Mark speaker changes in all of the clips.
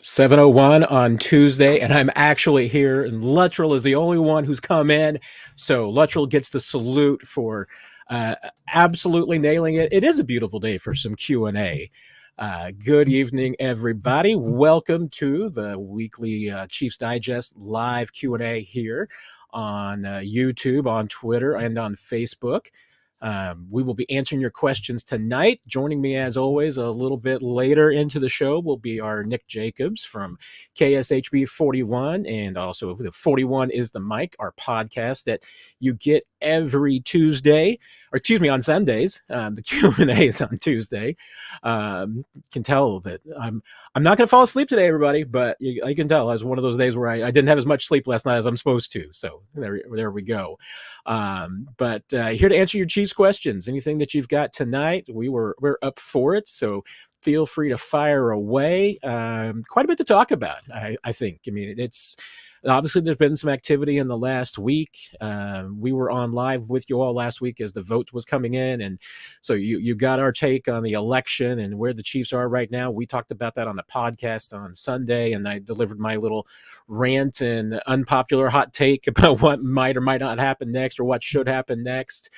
Speaker 1: 7:01 on Tuesday, and I'm actually here, and Luttrell is the only one who's come in, so Luttrell gets the salute for uh, absolutely nailing it. It is a beautiful day for some Q&A. Good evening, everybody. Welcome to the weekly Chiefs Digest live Q&A here on YouTube, on Twitter, and on Facebook. We will be answering your questions tonight. Joining me, as always, a little bit later into the show will be our Nick Jacobs from KSHB 41, and also the 41 is the mic, our podcast that you get every Tuesday, or excuse me, on Sundays. The Q&A is on Tuesday. Can tell that I'm not going to fall asleep today, everybody, but I can tell. It was one of those days where I didn't have as much sleep last night as I'm supposed to. So there we go. But here to answer your Chiefs questions. Anything that you've got tonight, we're up for it. So feel free to fire away. Quite a bit to talk about, I think. I mean, it's obviously there's been some activity in the last week. We were on live with you all last week as the vote was coming in, and so you got our take on the election and where the Chiefs are right now. We talked about that on the podcast on Sunday, and I delivered my little rant and unpopular hot take about what might or might not happen next, or what should happen next.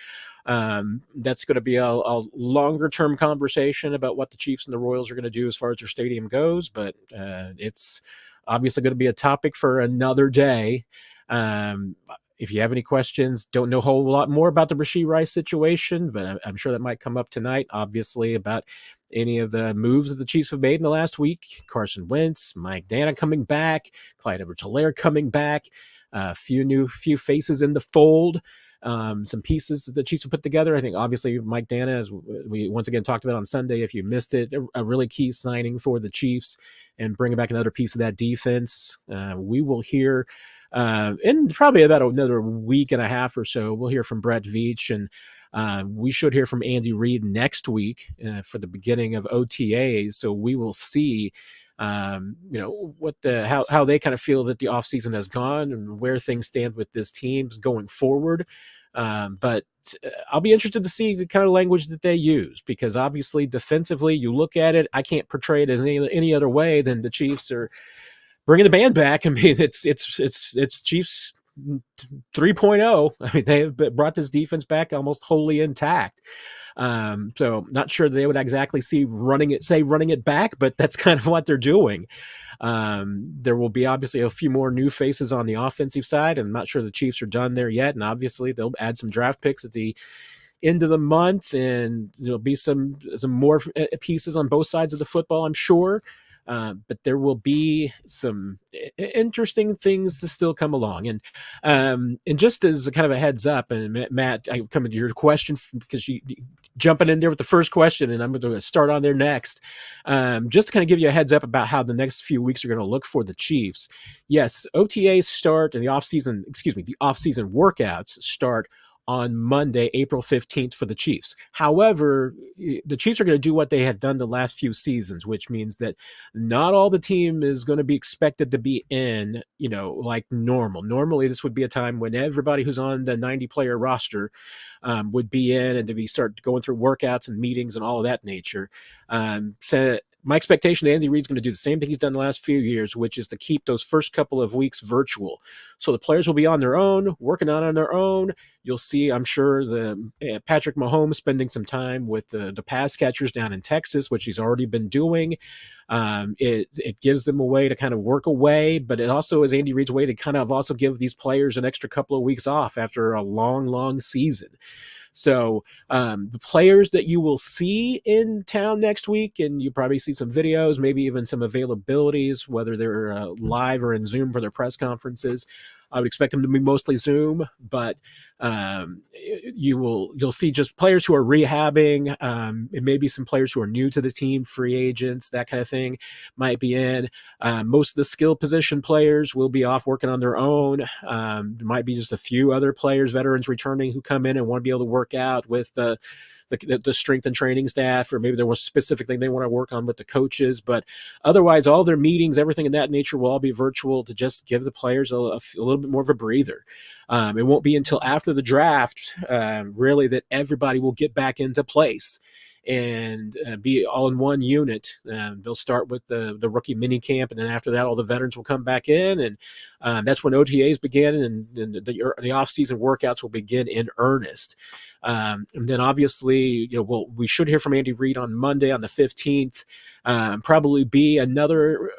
Speaker 1: That's going to be a longer term conversation about what the Chiefs and the Royals are going to do as far as their stadium goes, but it's obviously going to be a topic for another day. If you have any questions, don't know a whole lot more about the Rashee Rice situation, but I'm sure that might come up tonight, obviously, about any of the moves that the Chiefs have made in the last week. Carson Wentz, Mike Dana coming back, Clyde Edwards-Helaire coming back, a few faces in the fold. Some pieces that the Chiefs have put together. I think obviously Mike Dana, as we once again talked about on Sunday, if you missed it, a really key signing for the Chiefs and bringing back another piece of that defense. We will hear in probably about another week and a half or so, we'll hear from Brett Veach, and we should hear from Andy Reid next week for the beginning of OTAs. So we will see what how they kind of feel that the offseason has gone and where things stand with this team going forward. But I'll be interested to see the kind of language that they use, because obviously defensively, you look at it, I can't portray it as any other way than the Chiefs are bringing the band back. I mean, it's Chiefs 3.0. I mean, they have brought this defense back almost wholly intact. So not sure they would exactly say running it back, but that's kind of what they're doing. There will be obviously a few more new faces on the offensive side, and I'm not sure the Chiefs are done there yet. And obviously they'll add some draft picks at the end of the month, and there'll be some more pieces on both sides of the football, I'm sure. But there will be some interesting things to still come along. And just as a kind of a heads up, and Matt, I come to your question because you jumping in there with the first question, and I'm going to start on there next. Just to kind of give you a heads up about how the next few weeks are going to look for the Chiefs. Yes, OTAs start, and the offseason workouts start on Monday, April 15th for the Chiefs. However, the Chiefs are going to do what they have done the last few seasons, which means that not all the team is going to be expected to be in, like normal. Normally, this would be a time when everybody who's on the 90-player roster would be in and to start going through workouts and meetings and all of that nature. So my expectation, Andy Reid's going to do the same thing he's done the last few years, which is to keep those first couple of weeks virtual. So the players will be on their own, working on their own. You'll see, I'm sure, the Patrick Mahomes spending some time with the pass catchers down in Texas, which he's already been doing. It gives them a way to kind of work away, but it also is Andy Reid's way to kind of also give these players an extra couple of weeks off after a long season. So the players that you will see in town next week, and you probably see some videos, maybe even some availabilities, whether they're live or in Zoom for their press conferences. I would expect them to be mostly Zoom, but you'll see just players who are rehabbing. It may be some players who are new to the team, free agents, that kind of thing might be in. Most of the skill position players will be off working on their own. There might be just a few other players, veterans returning, who come in and want to be able to work out with the strength and training staff, or maybe there was a specific thing they want to work on with the coaches. But otherwise, all their meetings, everything in that nature will all be virtual to just give the players a little bit more of a breather. It won't be until after the draft, really, that everybody will get back into place. and be all in one unit. They'll start with the rookie mini camp, and then after that, all the veterans will come back in, and that's when OTAs begin, and the off-season workouts will begin in earnest. And then obviously, we should hear from Andy Reid on Monday on the 15th. Probably be another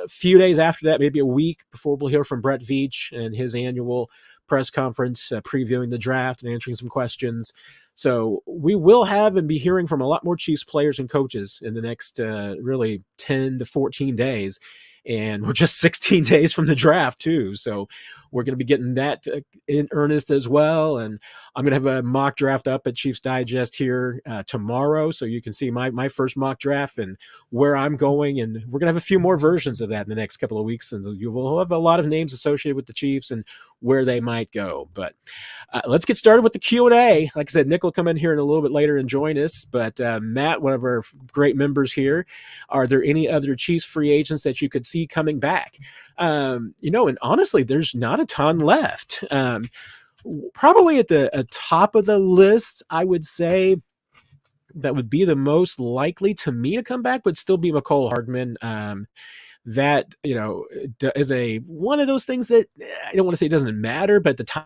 Speaker 1: few days after that, maybe a week before we'll hear from Brett Veach and his annual press conference previewing the draft and answering some questions. So we will have and be hearing from a lot more Chiefs players and coaches in the next really 10 to 14 days. And we're just 16 days from the draft too. So we're going to be getting that in earnest as well. And I'm going to have a mock draft up at Chiefs Digest here tomorrow. So you can see my first mock draft and where I'm going. And we're going to have a few more versions of that in the next couple of weeks. And you will have a lot of names associated with the Chiefs and where they might go. But let's get started with the Q&A. Like I said, Nick will come in here in a little bit later and join us. But Matt, one of our great members here, are there any other Chiefs free agents that you could see coming back? And honestly, there's not a ton left. Probably at the top of the list, I would say that would be the most likely to me to come back would still be Mecole Hardman. That is one of those things that I don't want to say it doesn't matter, but the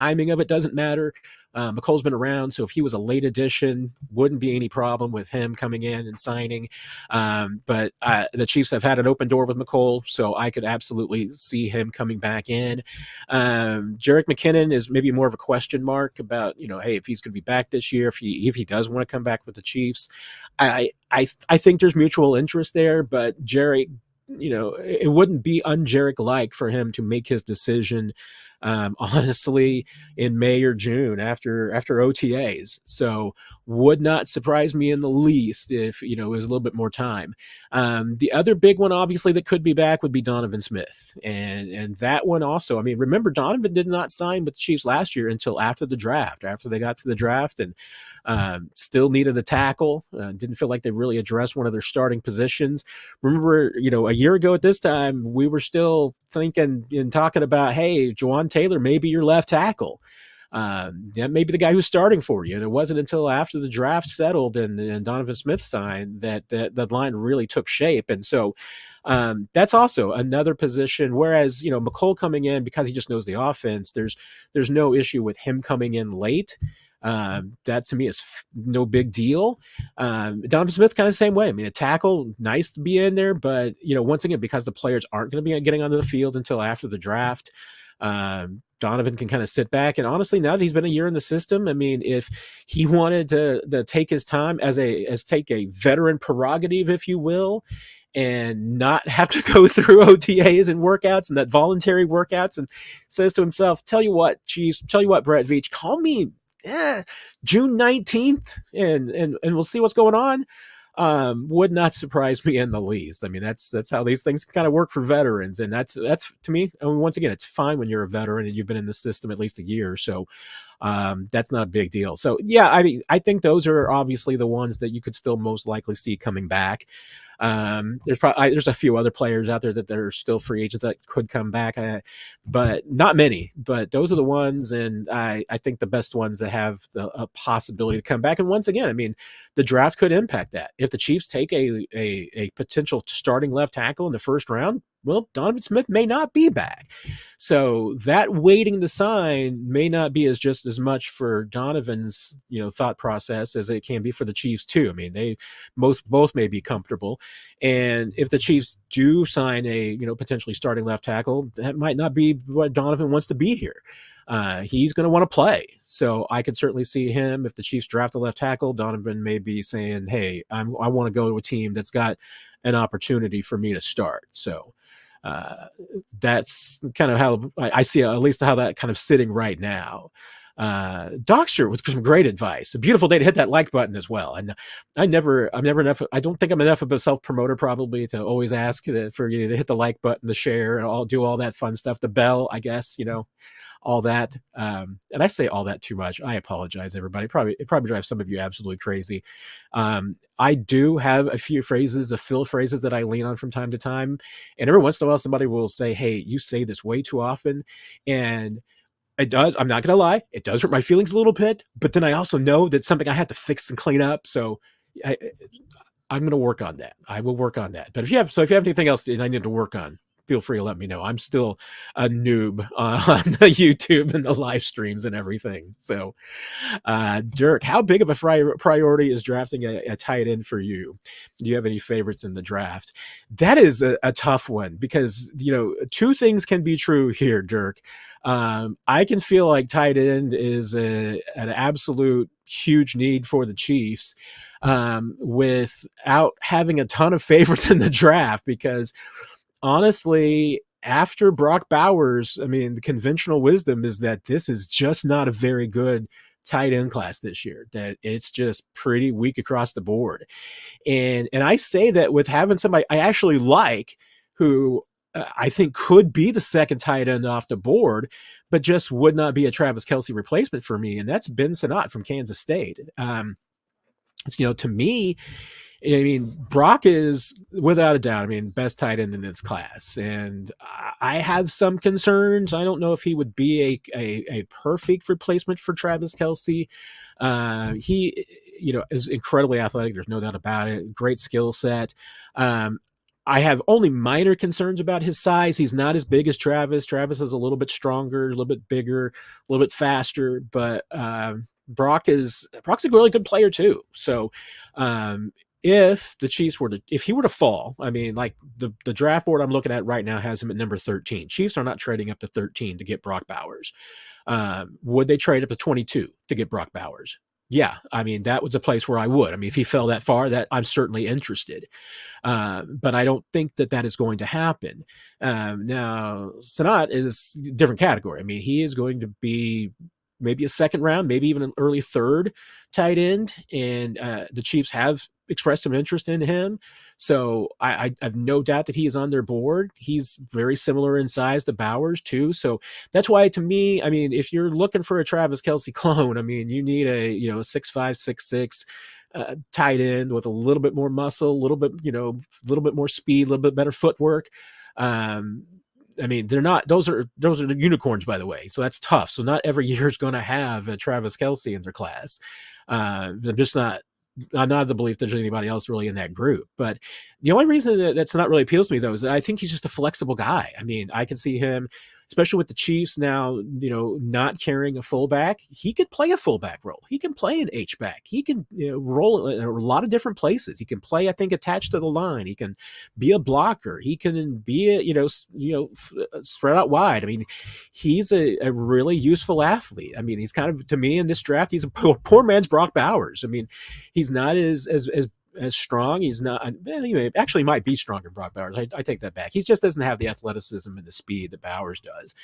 Speaker 1: timing of it doesn't matter. Mecole's been around, so if he was a late addition, wouldn't be any problem with him coming in and signing. But the Chiefs have had an open door with Mecole, so I could absolutely see him coming back in. Jerick McKinnon is maybe more of a question mark about, hey, if he's going to be back this year, if he does want to come back with the Chiefs. I think there's mutual interest there, but Jerick, it wouldn't be un-Jerick-like for him to make his decision honestly in May or June after OTAs. So would not surprise me in the least if it was a little bit more time. The other big one obviously that could be back would be Donovan Smith, and that one also, I mean, remember Donovan did not sign with the Chiefs last year until after the draft, after they got to the draft, and still needed a tackle. Didn't feel like they really addressed one of their starting positions. Remember, a year ago at this time, we were still thinking and talking about, hey, Juwan Taylor may be your left tackle. That may be the guy who's starting for you. And it wasn't until after the draft settled and Donovan Smith signed that the line really took shape. And so that's also another position. Whereas, Mecole coming in because he just knows the offense, there's no issue with him coming in late. That to me is no big deal. Donovan Smith kind of the same way. I mean, a tackle, nice to be in there, but once again, because the players aren't going to be getting onto the field until after the draft, Donovan can kind of sit back. And honestly, now that he's been a year in the system, I mean, if he wanted to take his time as take a veteran prerogative, if you will, and not have to go through OTAs and workouts and that voluntary workouts, and says to himself, tell you what, Chiefs, tell you what, Brett Veach, call me June 19th and we'll see what's going on. Would not surprise me in the least. I mean, that's how these things kind of work for veterans. And that's to me, I mean, once again, it's fine when you're a veteran and you've been in the system at least a year. So that's not a big deal. So yeah, I mean, I think those are obviously the ones that you could still most likely see coming back. There's a few other players out there that are still free agents that could come back, but not many. But those are the ones, and I think the best ones that have a possibility to come back. And once again, I mean, the draft could impact that. If the Chiefs take a potential starting left tackle in the first round, well, Donovan Smith may not be back. So that waiting to sign may not be just as much for Donovan's, thought process as it can be for the Chiefs too. I mean, they both may be comfortable. And if the Chiefs do sign a, potentially starting left tackle, that might not be what Donovan wants to be here. He's going to want to play. So I could certainly see him, if the Chiefs draft a left tackle, Donovan may be saying, hey, I want to go to a team that's got an opportunity for me to start. So that's kind of how I see at least how that kind of sitting right now. Doxter with some great advice. A beautiful day to hit that like button as well. And I'm never enough. I don't think I'm enough of a self promoter probably to always ask for you to hit the like button, the share, and I'll do all that fun stuff. The bell, I guess, all that. And I say all that too much. I apologize, everybody. It probably drives some of you absolutely crazy. I do have a few fill phrases that I lean on from time to time. And every once in a while, somebody will say, hey, you say this way too often. And It does. I'm not going to lie. It does hurt my feelings a little bit, but then I also know that's something I have to fix and clean up. So I, I'm going to work on that. I will work on that. But if you have anything else that I need to work on, feel free to let me know. I'm still a noob on the YouTube and the live streams and everything. So, Dirk, how big of a priority is drafting a tight end for you? Do you have any favorites in the draft? That is a tough one because, two things can be true here, Dirk. I can feel like tight end is an absolute huge need for the Chiefs, without having a ton of favorites in the draft, because honestly, after Brock Bowers, I mean, the conventional wisdom is that this is just not a very good tight end class this year, that it's just pretty weak across the board. And I say that with having somebody I actually like, who I think could be the second tight end off the board, but just would not be a Travis Kelce replacement for me. And that's Ben Sinnott from Kansas State. To me, I mean, Brock is without a doubt, best tight end in this class. And I have some concerns. I don't know if he would be a perfect replacement for Travis Kelce. He, is incredibly athletic. There's no doubt about it. Great skill set. I have only minor concerns about his size. He's not as big as Travis. Travis is a little bit stronger, a little bit bigger, a little bit faster, but Brock's a really good player too. So if the Chiefs if he were to fall, like the draft board I'm looking at right now has him at number 13. Chiefs are not trading up to 13 to get Brock Bowers. Would they trade up to 22 to get Brock Bowers? Yeah, that was a place where I would. If he fell that far, that I'm certainly interested. But I don't think that is going to happen. Now, Sinnott is a different category. He is going to be maybe a second round, maybe even an early third tight end. And the Chiefs have expressed some interest in him. So I have no doubt that he is on their board. He's very similar in size to Bowers too. So that's why, to me, if you're looking for a Travis Kelce clone, you need a 6'5", 6'6", tight end with a little bit more muscle, a little bit more speed, a little bit better footwork. They're not, those are the unicorns, by the way. So that's tough. So not every year is going to have a Travis Kelce in their class. I'm not of the belief there's anybody else really in that group. But the only reason that's not really appeals to me, though, is that I think he's just a flexible guy. I can see him, especially with the Chiefs now, not carrying a fullback. He could play a fullback role. He can play an H-back. He can roll in a lot of different places. He can play, I think, attached to the line. He can be a blocker. He can be spread out wide. He's a really useful athlete. He's kind of, to me, in this draft, he's a poor man's Brock Bowers. He's not as strong. He's not, actually might be stronger than Brock Bowers. I take that back. He just doesn't have the athleticism and the speed that Bowers does.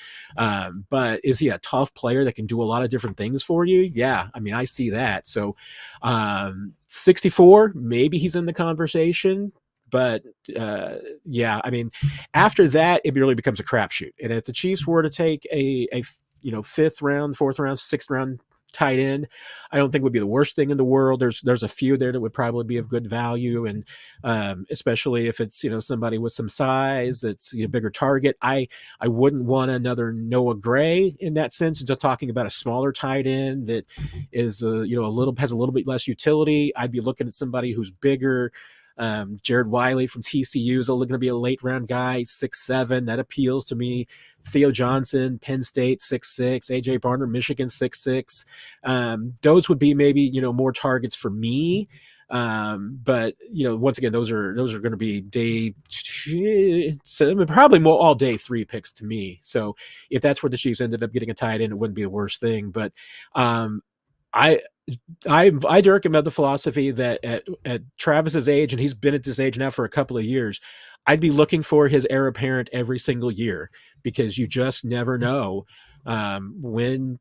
Speaker 1: But is he a tough player that can do a lot of different things for you? Yeah. I see that. So 64, maybe he's in the conversation. But after that, it really becomes a crapshoot. And if the Chiefs were to take a fifth round, fourth round, sixth round tight end, I don't think would be the worst thing in the world. There's a few there that would probably be of good value, and especially if it's somebody with some size, it's a bigger target. I wouldn't want another Noah Gray in that sense. Just talking about a smaller tight end that is has a little bit less utility. I'd be looking at somebody who's bigger. Jared Wiley from TCU is going to be a late round guy, 6'7". That appeals to me. Theo Johnson, Penn State, 6'6". AJ Barner, Michigan, 6'6". Those would be maybe more targets for me. But once again, those are going to be probably more all day 3 picks to me. So if that's where the Chiefs ended up getting a tight end, it wouldn't be the worst thing. But Derrick, am of the philosophy that at Travis's age, and he's been at this age now for a couple of years, I'd be looking for his heir apparent every single year, because you just never know when,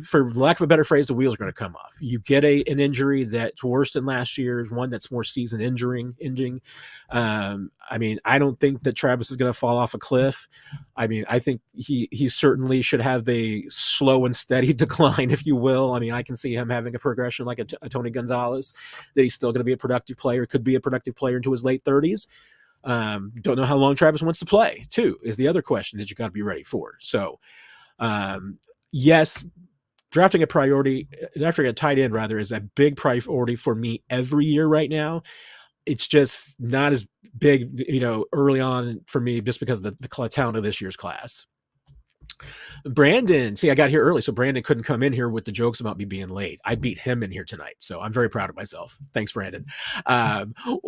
Speaker 1: for lack of a better phrase, the wheels are going to come off. You get an injury that's worse than last year's, one that's more season ending. I don't think that Travis is going to fall off a cliff. I think he certainly should have the slow and steady decline, if you will. I can see him having a progression like a Tony Gonzalez, that he's still going to be a productive player, could be a productive player into his late 30s. Don't know how long Travis wants to play, too, is the other question that you got to be ready for. So, yes, drafting a tight end rather is a big priority for me every year right now. It's just not as big, early on for me just because of the talent of this year's class. Brandon, see, I got here early, so Brandon couldn't come in here with the jokes about me being late. I beat him in here tonight, so I'm very proud of myself. Thanks, Brandon.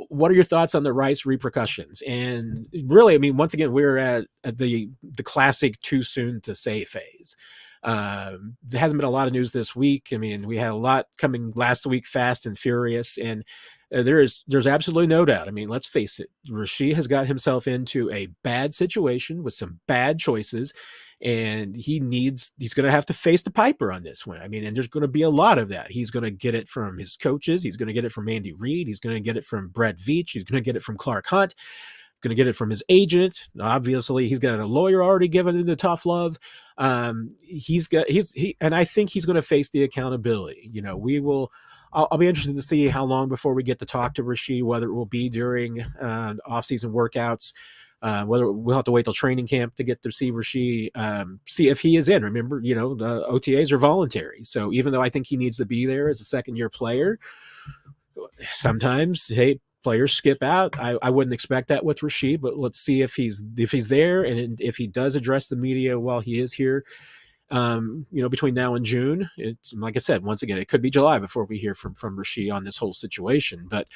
Speaker 1: What are your thoughts on the Rice repercussions? And really, I mean, once again, we're at the classic too soon to say phase. There hasn't been a lot of news this week. I mean, we had a lot coming last week, fast and furious, and there's absolutely no doubt. I mean, let's face it, Rashee has got himself into a bad situation with some bad choices, and he's going to have to face the piper on this one. I mean, and there's going to be a lot of that. He's going to get it from his coaches. He's going to get it from Andy Reid. He's going to get it from Brett Veach. He's going to get it from Clark Hunt. Going to get it from his agent. Obviously, he's got a lawyer already giving him the tough love. And I think he's going to face the accountability. I'll be interested to see how long before we get to talk to Rashee, whether it will be during off-season workouts, whether we'll have to wait till training camp to get to see Rashee, see if he is in. Remember, the OTAs are voluntary. So even though I think he needs to be there as a second-year player, sometimes, hey, players skip out. I wouldn't expect that with Rashee, but let's see if he's there, and if he does address the media while he is here, between now and June. Like I said, once again, it could be July before we hear from Rashee on this whole situation. But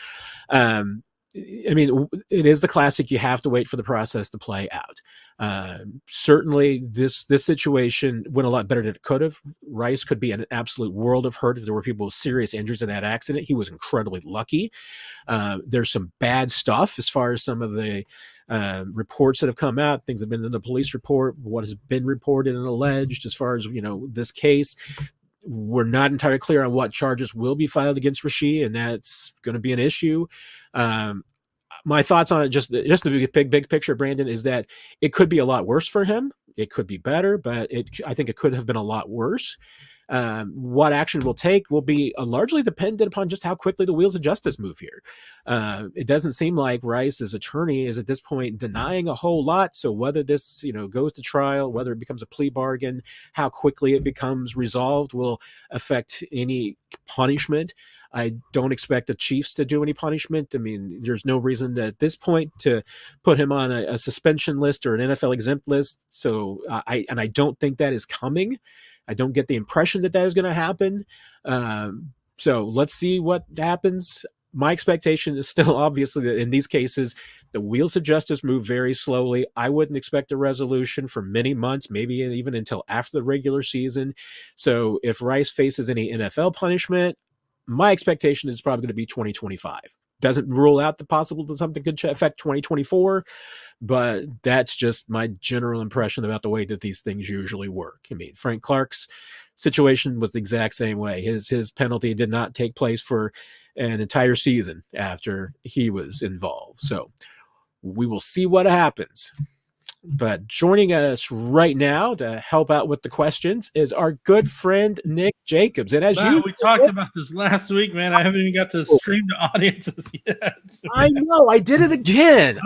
Speaker 1: I mean, it is the classic. You have to wait for the process to play out. Certainly, this situation went a lot better than it could have. Rice could be in an absolute world of hurt if there were people with serious injuries in that accident. He was incredibly lucky. There's some bad stuff as far as some of the reports that have come out. Things have been in the police report, what has been reported and alleged as far as, this case. We're not entirely clear on what charges will be filed against Rashee, and that's going to be an issue. My thoughts on it, just the big picture, Brandon, is that it could be a lot worse for him. It could be better, but I think it could have been a lot worse. What action we'll take will be largely dependent upon just how quickly the wheels of justice move here. It doesn't seem like Rice's attorney is at this point denying a whole lot. So whether this, goes to trial, whether it becomes a plea bargain, how quickly it becomes resolved will affect any punishment. I don't expect the Chiefs to do any punishment. I mean, there's no reason at this point to put him on a suspension list or an NFL exempt list. So I don't think that is coming. I don't get the impression that is going to happen. So let's see what happens. My expectation is still obviously that in these cases, the wheels of justice move very slowly. I wouldn't expect a resolution for many months, maybe even until after the regular season. So if Rice faces any NFL punishment, my expectation is probably going to be 2025. Doesn't rule out the possible that something could affect 2024, but that's just my general impression about the way that these things usually work. I mean, Frank Clark's situation was the exact same way. His penalty did not take place for an entire season after he was involved. So we will see what happens. But joining us right now to help out with the questions is our good friend Nick Jacobs. And as
Speaker 2: we talked about this last week, man, I haven't even got to stream to audiences yet.
Speaker 1: I know, I did it again.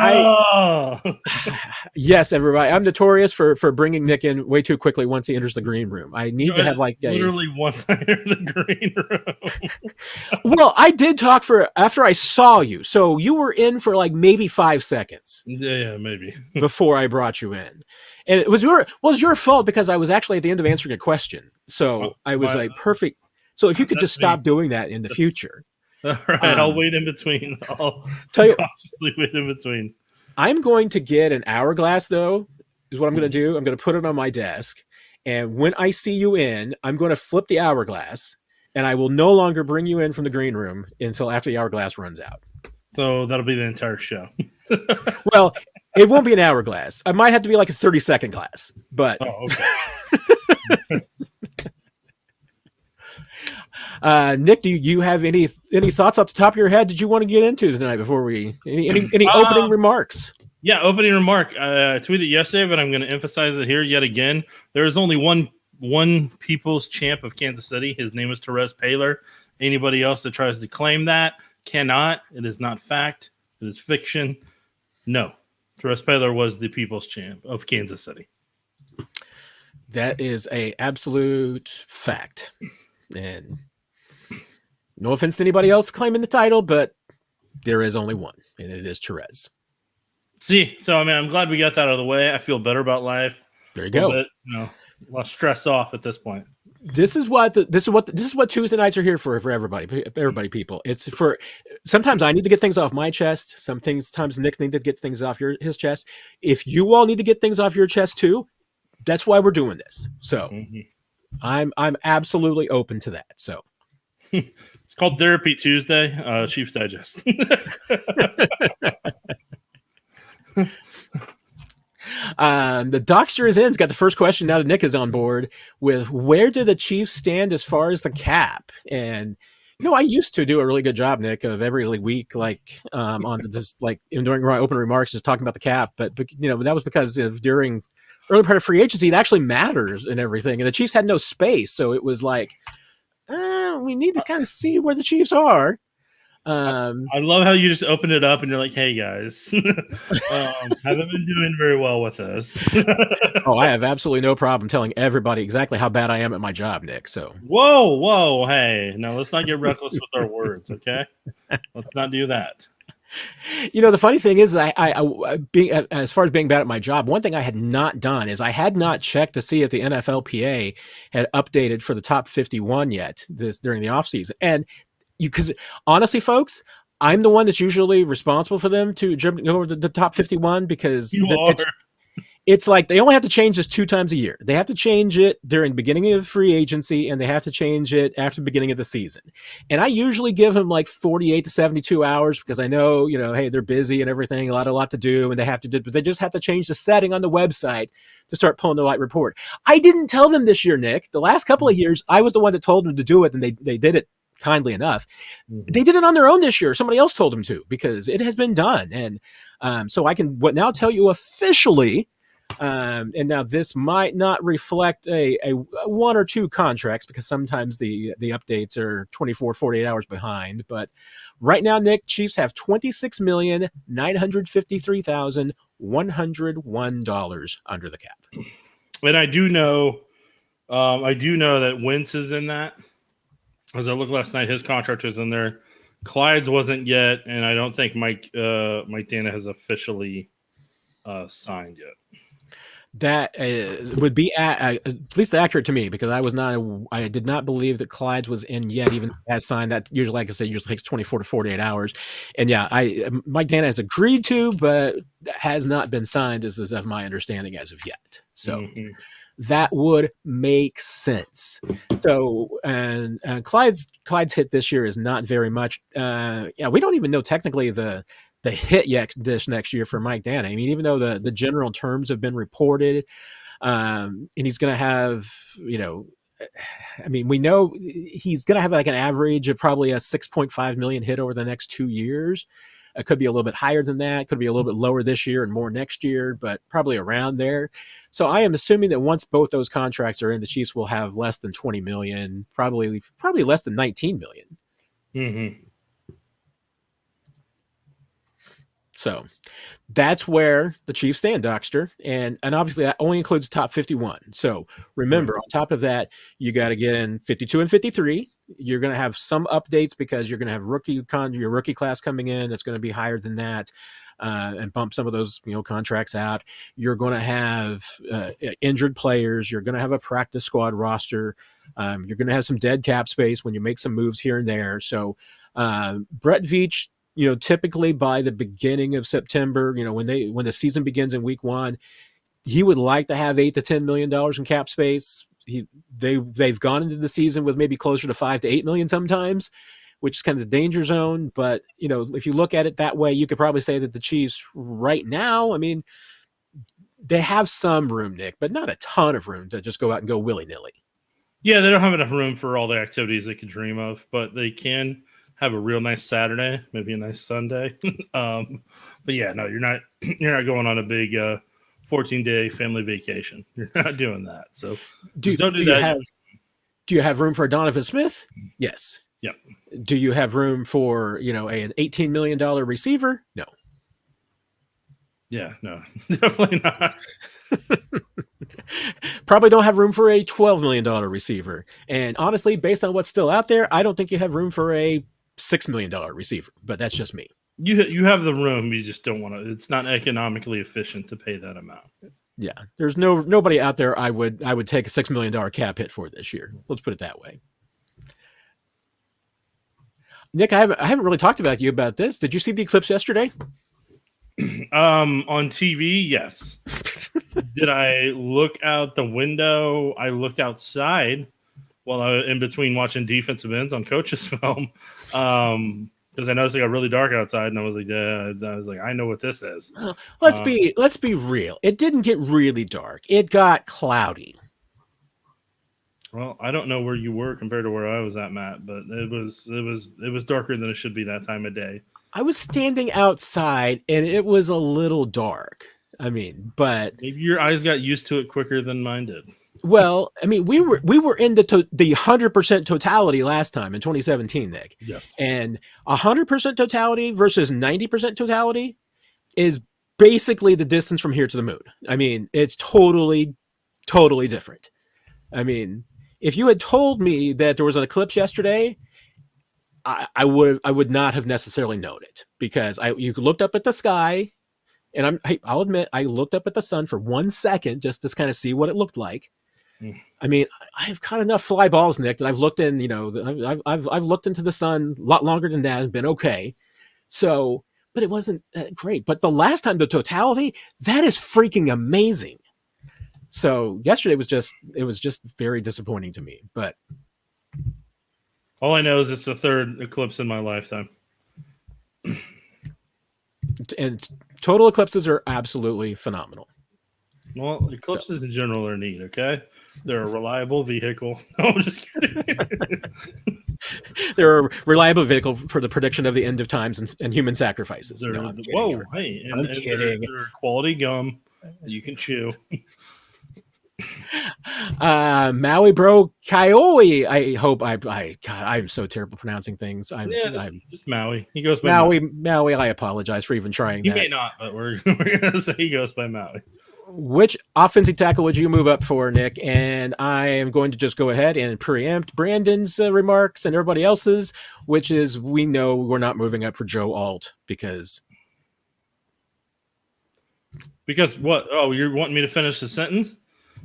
Speaker 1: Yes, everybody. I'm notorious for bringing Nick in way too quickly once he enters the green room. I need to have
Speaker 2: literally once I enter the green room.
Speaker 1: Well, I did talk after I saw you, so you were in for like maybe 5 seconds.
Speaker 2: Yeah, maybe
Speaker 1: before I brought you in, and it was your fault because I was actually at the end of answering a question, so I was perfect. So if you could just stop doing that in the future.
Speaker 2: All right, I'll wait in between. I'll cautiously wait in between.
Speaker 1: I'm going to get an hourglass, though, is what I'm going to do. I'm going to put it on my desk, and when I see you in, I'm going to flip the hourglass, and I will no longer bring you in from the green room until after the hourglass runs out.
Speaker 2: So that'll be the entire show.
Speaker 1: Well, it won't be an hourglass. I might have to be like a 30-second glass, but.
Speaker 2: Oh,
Speaker 1: okay. Nick, do you have any thoughts off the top of your head that you want to get into tonight before we any opening remarks?
Speaker 2: Yeah, opening remark. I tweeted yesterday, but I'm going to emphasize it here yet again. There is only one people's champ of Kansas City. His name is Terez Paylor. Anybody else that tries to claim that cannot. It is not fact. It is fiction. No. Terez Paylor was the people's champ of Kansas City.
Speaker 1: That is a absolute fact. And no offense to anybody else claiming the title, but there is only one, and it is Therese.
Speaker 2: See, so I mean, I'm glad we got that out of the way. I feel better about life.
Speaker 1: There you
Speaker 2: A little
Speaker 1: go.
Speaker 2: bit, less stress off at this point.
Speaker 1: This is what Tuesday nights are here for everybody, people. It's for sometimes I need to get things off my chest. Sometimes Nick needs to get things off his chest. If you all need to get things off your chest too, that's why we're doing this. So I'm absolutely open to that. So
Speaker 2: it's called Therapy Tuesday, Chiefs Digest.
Speaker 1: The Dockster is in. He's got the first question now that Nick is on board with where do the Chiefs stand as far as the cap? And I used to do a really good job, Nick, of every week, on just during my open remarks, just talking about the cap. But that was because during early part of free agency, it actually matters and everything. And the Chiefs had no space, so it was we need to kind of see where the Chiefs are.
Speaker 2: I love how you just open it up and you're like, hey guys, haven't been doing very well with this.
Speaker 1: Oh, I have absolutely no problem telling everybody exactly how bad I am at my job, Nick. So
Speaker 2: whoa, hey, now let's not get reckless with our words, okay? Let's not do that.
Speaker 1: The funny thing is, I being as far as being bad at my job, one thing I had not done is I had not checked to see if the NFLPA had updated for the top 51 yet during the offseason. And because honestly, folks, I'm the one that's usually responsible for them to jump over the top 51 because it's they only have to change this 2 times a year. They have to change it during the beginning of free agency, and they have to change it after the beginning of the season. And I usually give them 48 to 72 hours because I know, hey, they're busy and everything, a lot to do, and they have to do, but they just have to change the setting on the website to start pulling the light report. I didn't tell them this year, Nick. The last couple of years, I was the one that told them to do it, and they did it kindly enough. They did it on their own this year. Somebody else told them to because it has been done. And so I can now tell you officially, and now this might not reflect a 1 or 2 contracts because sometimes the updates are 24, 48 hours behind. But right now, Nick, Chiefs have $26,953,101 under the cap.
Speaker 2: And I do know that Wentz is in that. As I looked last night, his contract was in there. Clyde's wasn't yet, and I don't think Mike Dana has officially signed yet.
Speaker 1: That would be at least accurate to me because I did not believe that Clyde's was in yet, even as signed. That usually, like I said, usually takes 24 to 48 hours. And yeah, Mike Dana has agreed to, but has not been signed, as of my understanding as of yet. So. That would make sense. So, and Clyde's hit this year is not very much. We don't even know technically the hit yet this next year for Mike Dana. I mean, even though the general terms have been reported, and he's going to have, we know he's going to have an average of probably a 6.5 million hit over the next 2 years. It could be a little bit higher than that. Could be a little bit lower this year and more next year, but probably around there. So I am assuming that once both those contracts are in, the Chiefs will have less than 20 million, probably less than 19 million.
Speaker 2: Mm-hmm.
Speaker 1: So that's where the Chiefs stand, Dockster. And obviously that only includes top 51. So remember, on top of that, you got to get in 52 and 53. You're going to have some updates because you're going to have your rookie class coming in. That's going to be higher than that, and bump some of those contracts out. You're going to have injured players. You're going to have a practice squad roster. You're going to have some dead cap space when you make some moves here and there. So Brett Veach, typically by the beginning of September, when the season begins in week 1, he would like to have $8 to $10 million in cap space. They've gone into the season with maybe closer to 5 to 8 million sometimes, which is kind of the danger zone. But if you look at it that way, you could probably say that the Chiefs right now, I mean, they have some room, Nick, but not a ton of room to just go out and go willy-nilly.
Speaker 2: Yeah, they don't have enough room for all the activities they could dream of, but they can have a real nice Saturday, maybe a nice Sunday. But yeah, no, you're not going on a big 14-day family vacation. You're not doing that. So don't do that.
Speaker 1: Do you have room for a Donovan Smith? Yes.
Speaker 2: Yep.
Speaker 1: Do you have room for, an $18 million receiver? No.
Speaker 2: Yeah, no, definitely not.
Speaker 1: Probably don't have room for a $12 million receiver. And honestly, based on what's still out there, I don't think you have room for a $6 million receiver, but that's just me.
Speaker 2: You have the room, you just don't want to. It's not economically efficient to pay that amount.
Speaker 1: Yeah, there's nobody out there I would take a $6 million cap hit for this year. Let's put it that way. Nick, I haven't really talked about you about this. Did you see the Eclipse yesterday?
Speaker 2: On TV, yes. Did I look out the window? I looked outside while I in between watching defensive ends on coach's film. Because I noticed it got really dark outside, and I was like, I know what this is.
Speaker 1: Let's be real. It didn't get really dark. It got cloudy.
Speaker 2: Well, I don't know where you were compared to where I was at, Matt, but it was darker than it should be that time of day.
Speaker 1: I was standing outside, and it was a little dark. I mean, but
Speaker 2: maybe your eyes got used to it quicker than mine did.
Speaker 1: Well, I mean, we were in the 100% totality last time in 2017, Nick.
Speaker 2: Yes.
Speaker 1: And 100% totality versus 90% totality is basically the distance from here to the moon. I mean, it's totally different. I mean, if you had told me that there was an eclipse yesterday, I would not have necessarily known it, because you looked up at the sky, and I'll admit I looked up at the sun for 1 second just to kind of see what it looked like. I mean, I've caught enough fly balls, Nick, that I've looked in. I've looked into the sun a lot longer than that and been okay. So, but it wasn't that great. But the last time, the totality, that is freaking amazing. So yesterday was just very disappointing to me. But
Speaker 2: all I know is it's the third eclipse in my lifetime.
Speaker 1: And total eclipses are absolutely phenomenal.
Speaker 2: Well, eclipses in general are neat, okay? They're a reliable vehicle. No, I'm just kidding.
Speaker 1: They're a reliable vehicle for the prediction of the end of times and human sacrifices.
Speaker 2: They're,
Speaker 1: no, I'm kidding.
Speaker 2: Whoa, hey,
Speaker 1: I'm kidding.
Speaker 2: They're quality gum you can chew.
Speaker 1: Maui bro Kaioi. I hope I'm so terrible pronouncing things.
Speaker 2: Just Maui. He goes by
Speaker 1: Maui. I apologize for even trying that.
Speaker 2: He may not, but we're gonna say he goes by Maui.
Speaker 1: Which offensive tackle would you move up for, Nick? And I am going to just go ahead and preempt Brandon's remarks and everybody else's, which is, we know we're not moving up for Joe Alt because
Speaker 2: what? Oh, you're wanting me to finish the sentence?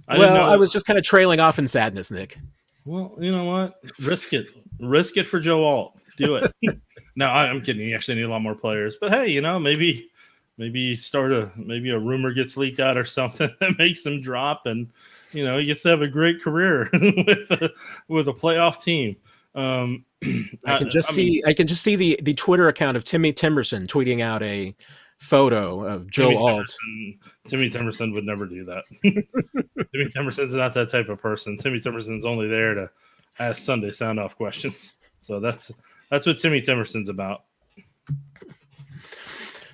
Speaker 1: I was just kind of trailing off in sadness, Nick.
Speaker 2: Well, you know what? Risk it for Joe Alt. Do it. No, I'm kidding. You actually need a lot more players, but hey, maybe a rumor gets leaked out or something that makes him drop, and he gets to have a great career with a playoff tetim.
Speaker 1: I can just see the Twitter account of Timmy Timerson tweeting out a photo of Joe Alt.
Speaker 2: Timmy Timerson would never do that. Timmy Timerson's not that type of person. Timmy Timerson's only there to ask Sunday sound off questions. So that's what Timmy Timerson's about.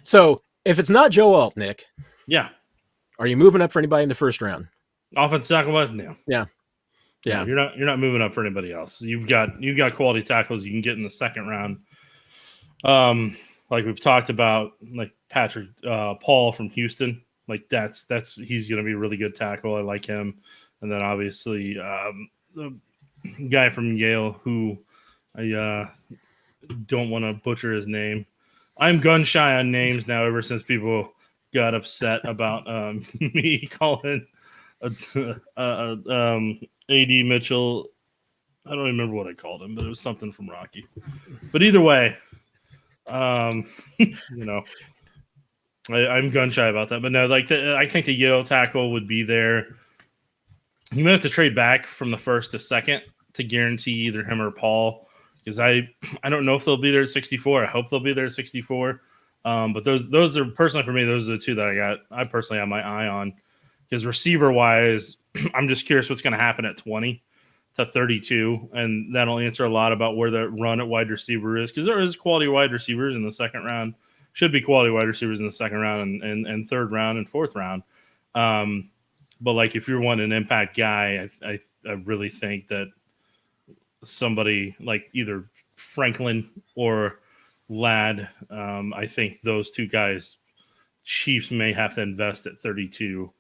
Speaker 1: So if it's not Joe Alt, Nick,
Speaker 2: yeah,
Speaker 1: are you moving up for anybody in the first round?
Speaker 2: Offensive tackle wise, no.
Speaker 1: Yeah.
Speaker 2: No, you're not moving up for anybody else. You've got quality tackles you can get in the second round. Like we've talked about, like Patrick Paul from Houston, like that's he's going to be a really good tackle. I like him. And then obviously the guy from Yale who I don't want to butcher his name. I'm gun shy on names now ever since people got upset about me calling A.D. Mitchell. I don't remember what I called him, but it was something from Rocky. But either way, I'm gun shy about that. But no, I think the Yale tackle would be there. You may have to trade back from the first to second to guarantee either him or Paul, because I don't know if they'll be there at 64. I hope they'll be there at 64. But those are personally for me, those are the two that I personally have my eye on. Because receiver wise, I'm just curious what's going to happen at 20 to 32, and that'll answer a lot about where the run at wide receiver is. Because there is quality wide receivers in the second round, should be quality wide receivers in the second round and third round and fourth round. But like if you're wanting an impact guy, I really think that somebody like either Franklin or Ladd, I think those two guys, Chiefs may have to invest at 32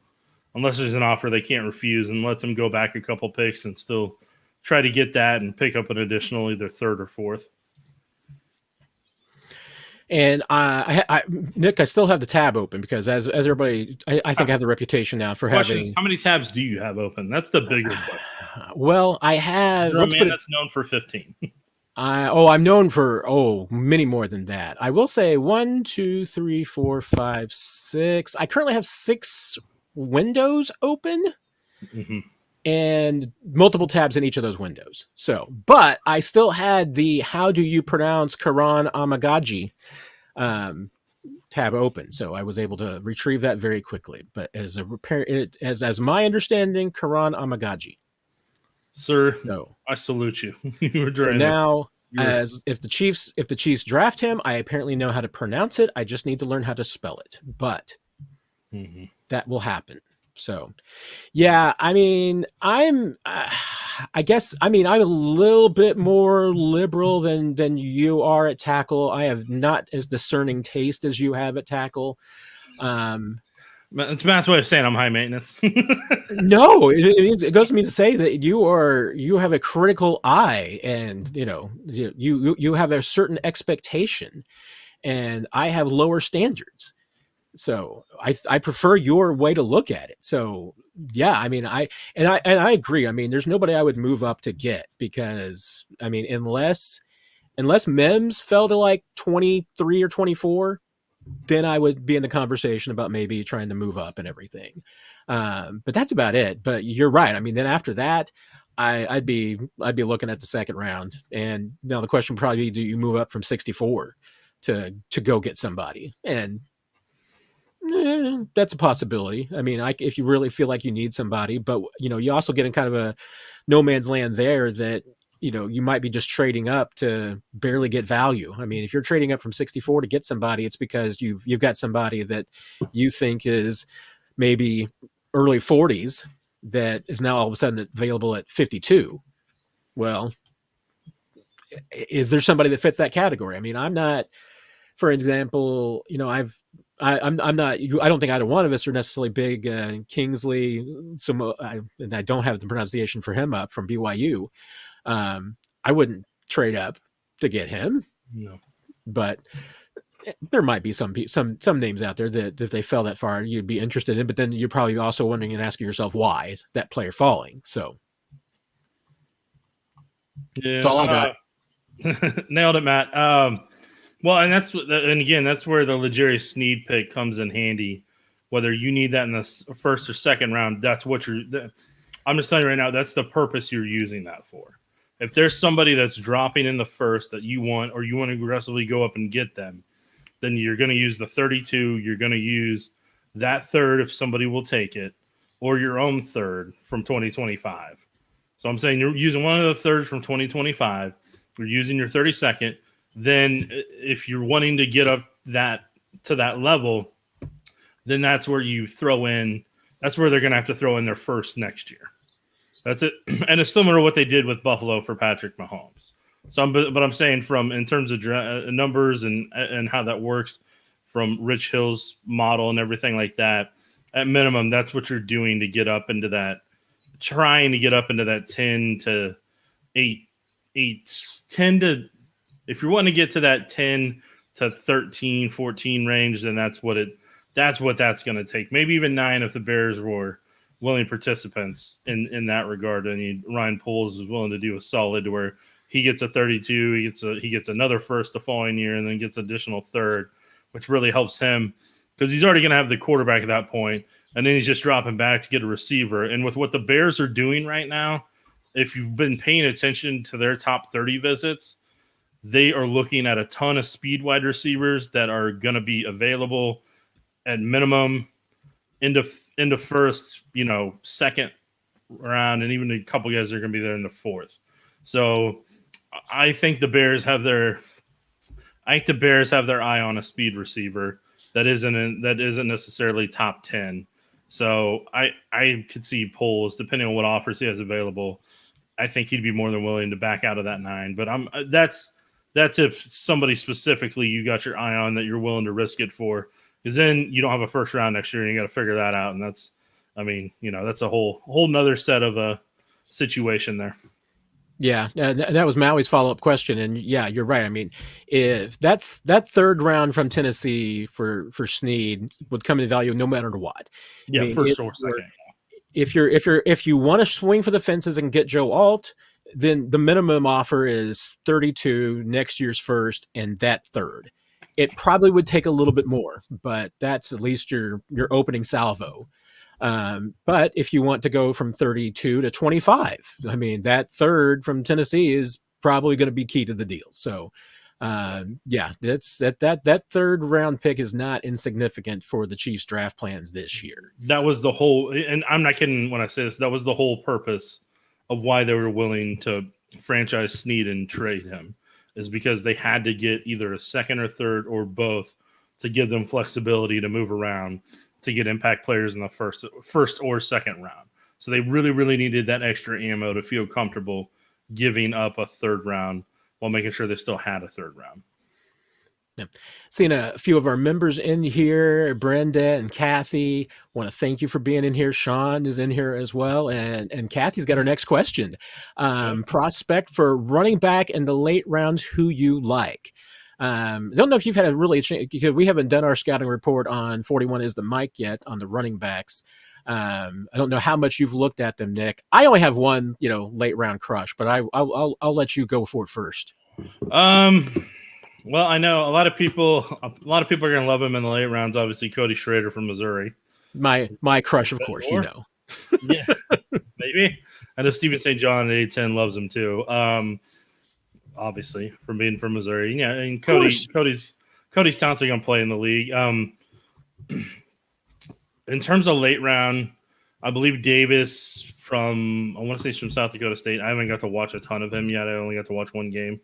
Speaker 2: unless there's an offer they can't refuse, and lets them go back a couple picks and still try to get that and pick up an additional either third or fourth.
Speaker 1: And Nick, I still have the tab open because as everybody, I think I have the reputation now for having.
Speaker 2: How many tabs do you have open? That's the bigger question.
Speaker 1: Well, I have.
Speaker 2: You're a man that's known for 15.
Speaker 1: I'm known for many more than that. I will say 1, 2, 3, 4, 5, 6. I currently have 6 windows open.
Speaker 2: Mm-hmm.
Speaker 1: And multiple tabs in each of those windows. So, but I still had the how do you pronounce Karan Amagaji tab open. So I was able to retrieve that very quickly. But as a repair, as my understanding, Karan Amagaji.
Speaker 2: Sir, no. I salute you. You were
Speaker 1: so now, if the Chiefs draft him, I apparently know how to pronounce it. I just need to learn how to spell it. But that will happen. So, yeah, I mean, I'm a little bit more liberal than you are at tackle. I have not as discerning taste as you have at tackle.
Speaker 2: It's Matt's way of saying I'm high maintenance.
Speaker 1: No, it goes to me to say that you have a critical eye, and you have a certain expectation, and I have lower standards. So I prefer your way to look at it. So yeah, I mean, I agree. I mean, there's nobody I would move up to get because I mean, unless Mims fell to like 23 or 24, then I would be in the conversation about maybe trying to move up and everything. But that's about it. But you're right. I mean, then after that, I'd be looking at the second round. And now the question would probably be, do you move up from 64 to go get somebody? And that's a possibility. I mean, if you really feel like you need somebody, but you also get in kind of a no man's land there that you might be just trading up to barely get value. I mean, if you're trading up from 64 to get somebody, it's because you've got somebody that you think is maybe early 40s that is now all of a sudden available at 52. Well, is there somebody that fits that category? I mean, I'm not. For example, I'm not. I don't think either one of us are necessarily big Kingsley. And I don't have the pronunciation for him up from BYU. I wouldn't trade up to get him.
Speaker 2: No,
Speaker 1: but there might be some names out there that if they fell that far, you'd be interested in. But then you're probably also wondering and asking yourself, why is that player falling? So
Speaker 2: yeah,
Speaker 1: that's all I got.
Speaker 2: Nailed it, Matt. Well, and again, that's where the L'Jarius Sneed pick comes in handy. Whether you need that in the first or second round, that's what I'm just telling you right now, that's the purpose you're using that for. If there's somebody that's dropping in the first that you want, or you want to aggressively go up and get them, then you're going to use the 32. You're going to use that third if somebody will take it, or your own third from 2025. So I'm saying you're using one of the thirds from 2025. You're using your 32nd. Then if you're wanting to get up to that level, then that's where you throw in. That's where they're going to have to throw in their first next year. That's it. And it's similar to what they did with Buffalo for Patrick Mahomes. But I'm saying in terms of numbers and how that works from Rich Hill's model and everything like that, at minimum, that's what you're doing to get up into that, trying to get up into that 10 to 10 to, if you're wanting to get to that 10 to 13, 14 range, then that's what that's going to take. Maybe even 9 if the Bears were willing participants in that regard. And Ryan Poles is willing to do a solid to where he gets a 32, he gets another first the following year, and then gets additional third, which really helps him because he's already going to have the quarterback at that point, and then he's just dropping back to get a receiver. And with what the Bears are doing right now, if you've been paying attention to their top 30 visits, they are looking at a ton of speed wide receivers that are going to be available at minimum into first, second round, and even a couple guys are going to be there in the fourth. So I think the Bears have their eye on a speed receiver that isn't necessarily top 10. So I could see Poles, depending on what offers he has available, I think he'd be more than willing to back out of that 9. But that's if somebody specifically you got your eye on that you're willing to risk it for, because then you don't have a first round next year and you got to figure that out. And I mean, that's a whole nother set of a situation there.
Speaker 1: Yeah, that was Maui's follow-up question, and yeah, you're right. I mean, if that third round from Tennessee for Snead would come in value no matter what. I
Speaker 2: Yeah,
Speaker 1: mean,
Speaker 2: first or second.
Speaker 1: if you want to swing for the fences and get Joe Alt, then the minimum offer is 32, next year's first, and that third. It probably would take a little bit more, but that's at least your opening salvo. But if you want to go from 32 to 25, I mean, that third from Tennessee is probably going to be key to the deal. So, yeah, that third round pick is not insignificant for the Chiefs draft plans this year.
Speaker 2: That was the whole, and I'm not kidding when I say this, that was the whole purpose of why they were willing to franchise Snead and trade him, is because they had to get either a second or third or both to give them flexibility to move around to get impact players in the first or second round. So they really, really needed that extra ammo to feel comfortable giving up a third round while making sure they still had a third round.
Speaker 1: Yeah. Seeing a few of our members in here, Brenda and Kathy. Want to thank you for being in here. Sean is in here as well, and Kathy's got our next question. Prospect for running back in the late rounds who you like. I don't know if you've had a really because we haven't done our scouting report on 41 is the mic yet on the running backs. I don't know how much you've looked at them, Nick. I only have one, late round crush, but I'll let you go for it first.
Speaker 2: Well, I know a lot of people are going to love him in the late rounds. Obviously, Cody Schrader from Missouri.
Speaker 1: My crush, of course,
Speaker 2: Yeah, maybe. I know Steven St. John at 810 loves him too. Obviously, from being from Missouri. Yeah, and Cody's talents are going to play in the league. In terms of late round, I believe Davis from South Dakota State. I haven't got to watch a ton of him yet. I only got to watch one game.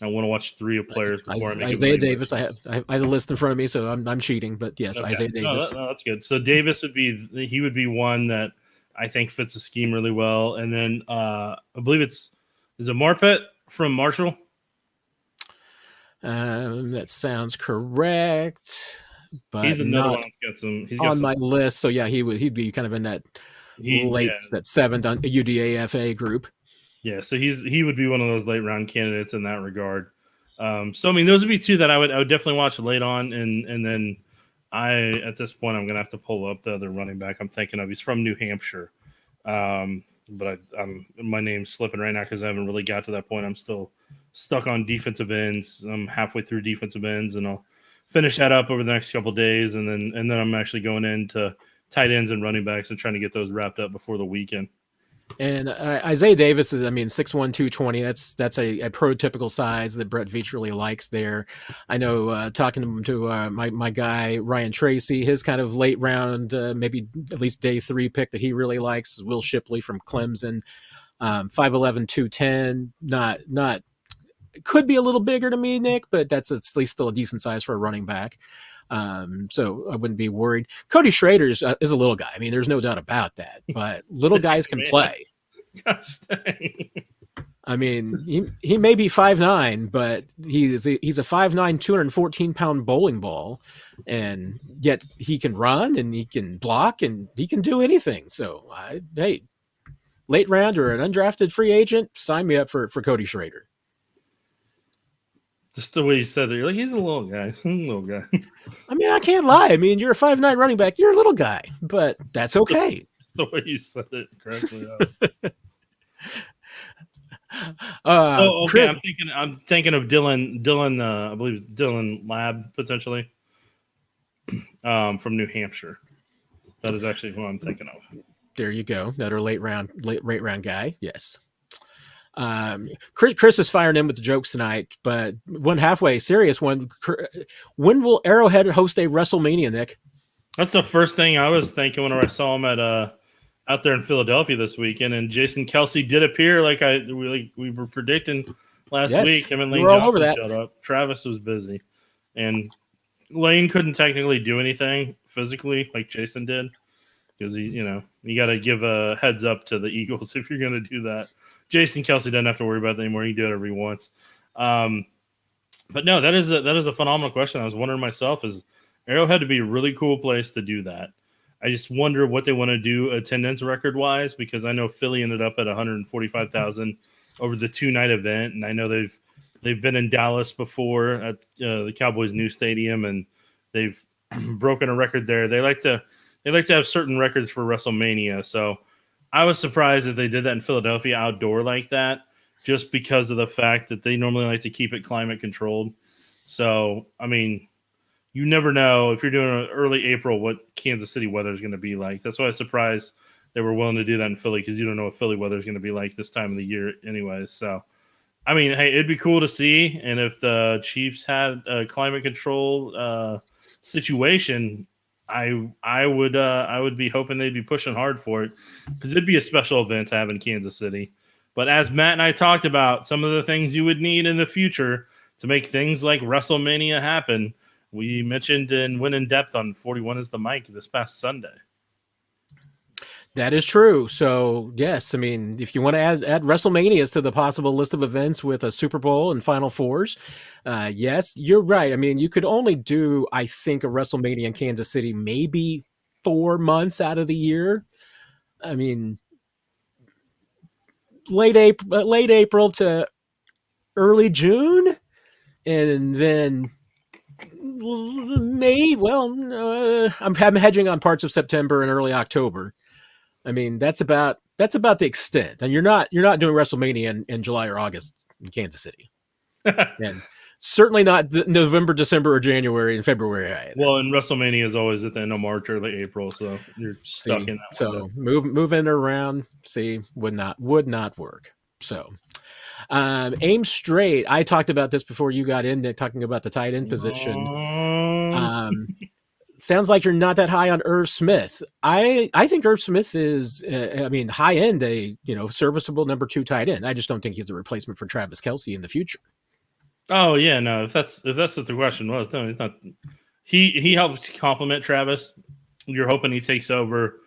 Speaker 2: I want to watch three players before I make
Speaker 1: Isaiah Davis. I have the list in front of me, so I'm cheating. But yes, okay. Isaiah Davis.
Speaker 2: No, that's good. So Davis would be one that I think fits the scheme really well. And then I believe is it Marpet from Marshall?
Speaker 1: That sounds correct. But
Speaker 2: he's another one that's got some.
Speaker 1: My list. So yeah, he'd be kind of in that that seventh on UDAFA group.
Speaker 2: Yeah, so he would be one of those late round candidates in that regard. So I mean, those would be two that I would definitely watch late on, and then at this point I'm gonna have to pull up the other running back I'm thinking of. He's from New Hampshire, but my name's slipping right now because I haven't really got to that point. I'm still stuck on defensive ends. I'm halfway through defensive ends, and I'll finish that up over the next couple of days, and then I'm actually going into tight ends and running backs and trying to get those wrapped up before the weekend.
Speaker 1: And Isaiah Davis is, 6'1", 220. That's a prototypical size that Brett Veach really likes there. I know talking to my guy, Ryan Tracy, his kind of late round, maybe at least day 3 pick that he really likes is Will Shipley from Clemson. 5'11", 210. Not could be a little bigger to me, Nick, but that's at least still a decent size for a running back. So I wouldn't be worried. Cody Schrader is a little guy. I mean, there's no doubt about that. But little guys can play.
Speaker 2: Gosh dang.
Speaker 1: I mean, he may be 5'9", but he's a 5'9", 214-pound bowling ball, and yet he can run and he can block and he can do anything. So, hey, late round or an undrafted free agent, sign me up for Cody Schrader.
Speaker 2: Just the way you said it, you're like, he's a little guy.
Speaker 1: I mean, I can't lie. I mean, you're a 5'9" running back. You're a little guy, but that's okay.
Speaker 2: The way you said it correctly.
Speaker 1: Okay.
Speaker 2: I'm thinking of Dylan. I believe Dylan Lab potentially from New Hampshire. That is actually who I'm thinking of.
Speaker 1: There you go. Another late round guy. Yes. Chris is firing in with the jokes tonight, but one halfway serious one. When will Arrowhead host a WrestleMania, Nick?
Speaker 2: That's the first thing I was thinking when I saw him at out there in Philadelphia this weekend, and Jason Kelsey did appear like we were predicting last week. Him and Lane Johnson showed up. Travis was busy, and Lane couldn't technically do anything physically like Jason did because you got to give a heads up to the Eagles if you're going to do that. Jason Kelsey doesn't have to worry about that anymore. He can do it every once. But no, that is a phenomenal question. I was wondering myself, is Arrowhead to be a really cool place to do that? I just wonder what they want to do attendance record wise, because I know Philly ended up at 145,000 over the 2-night event, and I know they've been in Dallas before at the Cowboys' new stadium, and they've broken a record there. They like to have certain records for WrestleMania, so I was surprised that they did that in Philadelphia outdoor like that, just because of the fact that they normally like to keep it climate controlled. So, I mean, you never know if you're doing an early April what Kansas City weather is going to be like. That's why I was surprised they were willing to do that in Philly, because you don't know what Philly weather is going to be like this time of the year anyway. So, I mean, hey, it'd be cool to see. And if the Chiefs had a climate control situation, I would be hoping they'd be pushing hard for it, because it'd be a special event to have in Kansas City. But as Matt and I talked about, some of the things you would need in the future to make things like WrestleMania happen, we mentioned and went in depth on 41 is the mic this past Sunday.
Speaker 1: That is true. So, yes, I mean, if you want to add WrestleManias to the possible list of events with a Super Bowl and Final Fours, yes, you're right. I mean, you could only do, I think, a WrestleMania in Kansas City maybe 4 months out of the year. I mean, late April to early June, and then May. Well, I'm hedging on parts of September and early October. I mean, that's about the extent. And you're not doing WrestleMania in July or August in Kansas City, and certainly not November, December, or January and February either.
Speaker 2: Well, and WrestleMania is always at the end of March, early April, so you're stuck in that.
Speaker 1: So moving around, would not work. So. Aim straight. I talked about this before you got in, talking about the tight end position. Sounds like you're not that high on Irv Smith. I think Irv Smith is, high end, serviceable number 2 tight end. I just don't think he's the replacement for Travis Kelce in the future.
Speaker 2: Oh yeah, no. If that's what the question was, no, he's not. He helped complement Travis. You're hoping he takes over.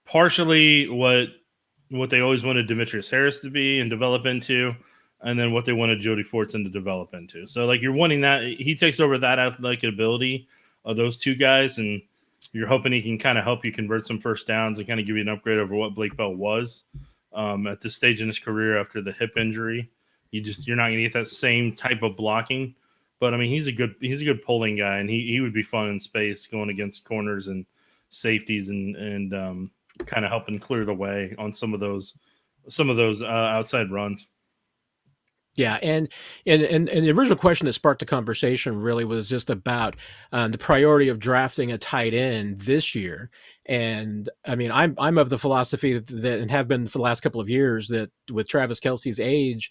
Speaker 2: Partially what they always wanted Demetrius Harris to be and develop into, and then what they wanted Jody Fortson to develop into. So, like, you're wanting that. He takes over that athletic ability of those 2 guys, and you're hoping he can kind of help you convert some first downs and kind of give you an upgrade over what Blake Bell was at this stage in his career after the hip injury. You're not going to get that same type of blocking. But, I mean, he's a good pulling guy, and he would be fun in space going against corners and safeties and kind of helping clear the way on some of those outside runs.
Speaker 1: Yeah, and the original question that sparked the conversation really was just about the priority of drafting a tight end this year. And I mean, I'm of the philosophy that and have been for the last couple of years, that with Travis Kelce's age,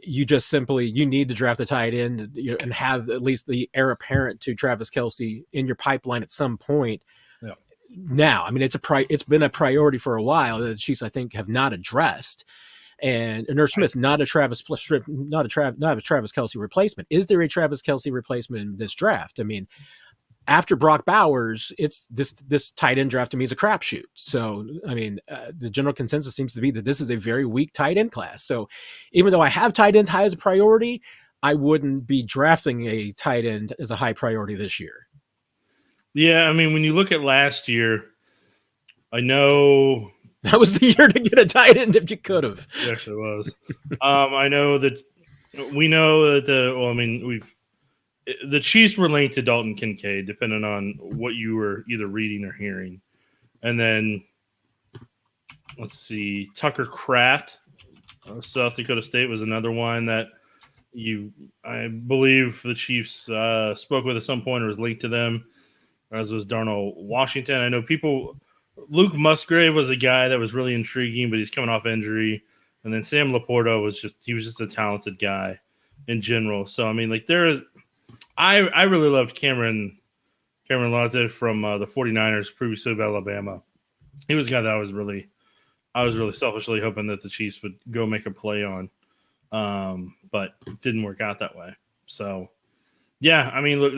Speaker 1: you just simply need to draft a tight end, and have at least the heir apparent to Travis Kelce in your pipeline at some point.
Speaker 2: Yeah.
Speaker 1: Now, I mean, it's been a priority for a while that the Chiefs, I think, have not addressed. And Irv Smith, not a Travis Kelce replacement. Is there a Travis Kelce replacement in this draft? I mean, after Brock Bowers, it's this tight end draft to me is a crapshoot. So, I mean, the general consensus seems to be that this is a very weak tight end class. So, even though I have tight ends high as a priority, I wouldn't be drafting a tight end as a high priority this year.
Speaker 2: Yeah, I mean, when you look at last year, I know
Speaker 1: that was the year to get a tight end if you could have.
Speaker 2: It actually was. I know that we know that the Chiefs were linked to Dalton Kincaid, depending on what you were either reading or hearing. And then, let's see, Tucker Kraft of South Dakota State was another one that I believe the Chiefs spoke with at some point or was linked to them, as was Darnell Washington. I know Luke Musgrave was a guy that was really intriguing, but he's coming off injury. And then Sam Laporta was just a talented guy in general. So, I mean, like I really loved Cameron Late from the 49ers, previously of Alabama. He was a guy that I was really selfishly hoping that the Chiefs would go make a play on. But it didn't work out that way. So, yeah, I mean, look,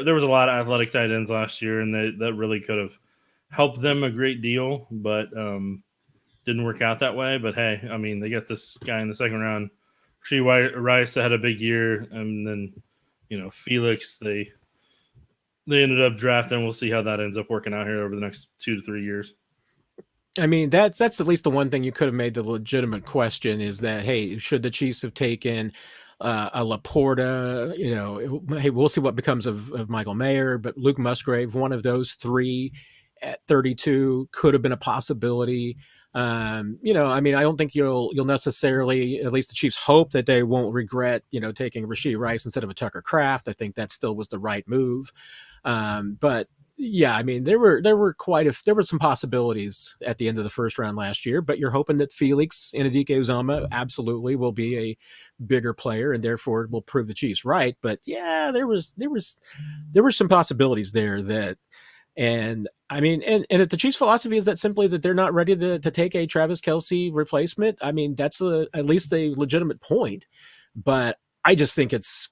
Speaker 2: there was a lot of athletic tight ends last year, and that really could have helped them a great deal, but didn't work out that way. But hey, I mean, they got this guy in the second round, Rashee Rice, that had a big year, and then Felix, they they ended up drafting. We'll see how that ends up working out here over the next 2 to 3 years.
Speaker 1: I mean, that's at least the one thing you could have made the legitimate question is that, hey, should the Chiefs have taken a Laporta? You know, hey, we'll see what becomes of Michael Mayer, but Luke Musgrave, one of those three at 32 could have been a possibility. You know, I mean, I don't think you'll necessarily, at least the Chiefs hope that they won't regret, you know, taking Rashee Rice instead of a Tucker Kraft. I think that still was the right move. But yeah, I mean, there were there were some possibilities at the end of the first round last year, but you're hoping that Felix Anudike-Uzomah absolutely will be a bigger player and therefore will prove the Chiefs right. But yeah, there were some possibilities there that, and I mean, and if the Chiefs' philosophy is that simply that they're not ready to take a Travis Kelce replacement, I mean, that's at least a legitimate point. But I just think it's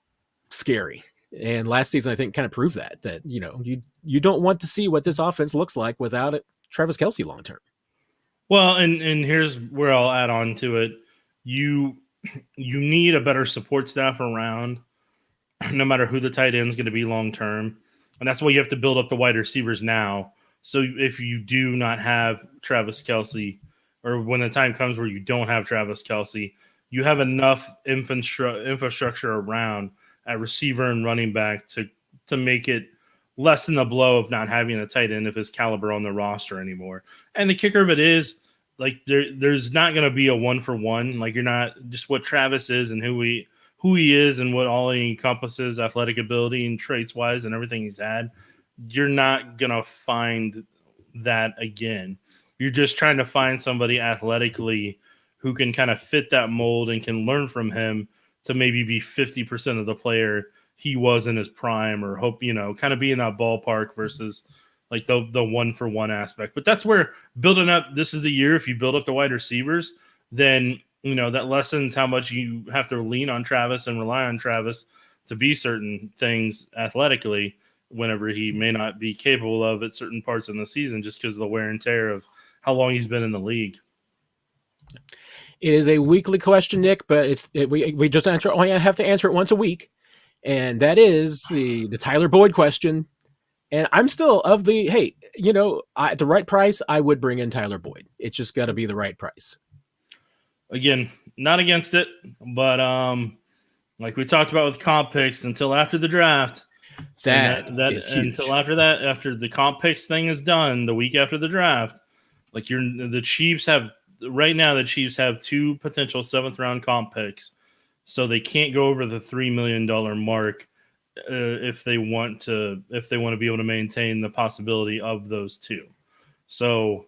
Speaker 1: scary. And last season, I think, kind of proved that you know you don't want to see what this offense looks like without it, Travis Kelce long term.
Speaker 2: Well, and here's where I'll add on to it. You need a better support staff around, no matter who the tight end is going to be long term, and that's why you have to build up the wide receivers now. So if you do not have Travis Kelce, or when the time comes where you don't have Travis Kelce, you have enough infrastructure around at receiver and running back to make it lessen the blow of not having a tight end of his caliber on the roster anymore. And the kicker of it is, like, there's not going to be a 1-for-1. Like, you're not just what Travis is and who he is and what all he encompasses, athletic ability and traits wise and everything he's had. You're not going to find that again. You're just trying to find somebody athletically who can kind of fit that mold and can learn from him to maybe be 50% of the player he was in his prime, or hope, you know, kind of be in that ballpark versus like the 1-for-1 aspect. But that's where building up, this is the year, if you build up the wide receivers, then, you know, that lessens how much you have to lean on Travis and rely on Travis to be certain things athletically whenever he may not be capable of at certain parts in the season, just because of the wear and tear of how long he's been in the league.
Speaker 1: It is a weekly question, Nick, but we just only have to answer it once a week, and that is the Tyler Boyd question. And I'm still of the, hey, you know, at the right price, I would bring in Tyler Boyd. It's just got to be the right price.
Speaker 2: Again, not against it, but like we talked about with comp picks, until after the draft,
Speaker 1: that is huge.
Speaker 2: until after that, after the comp picks thing is done, the week after the draft, like the Chiefs have right now, the Chiefs have 2 potential 7th round comp picks, so they can't go over the $3 million mark if they want to be able to maintain the possibility of those 2. So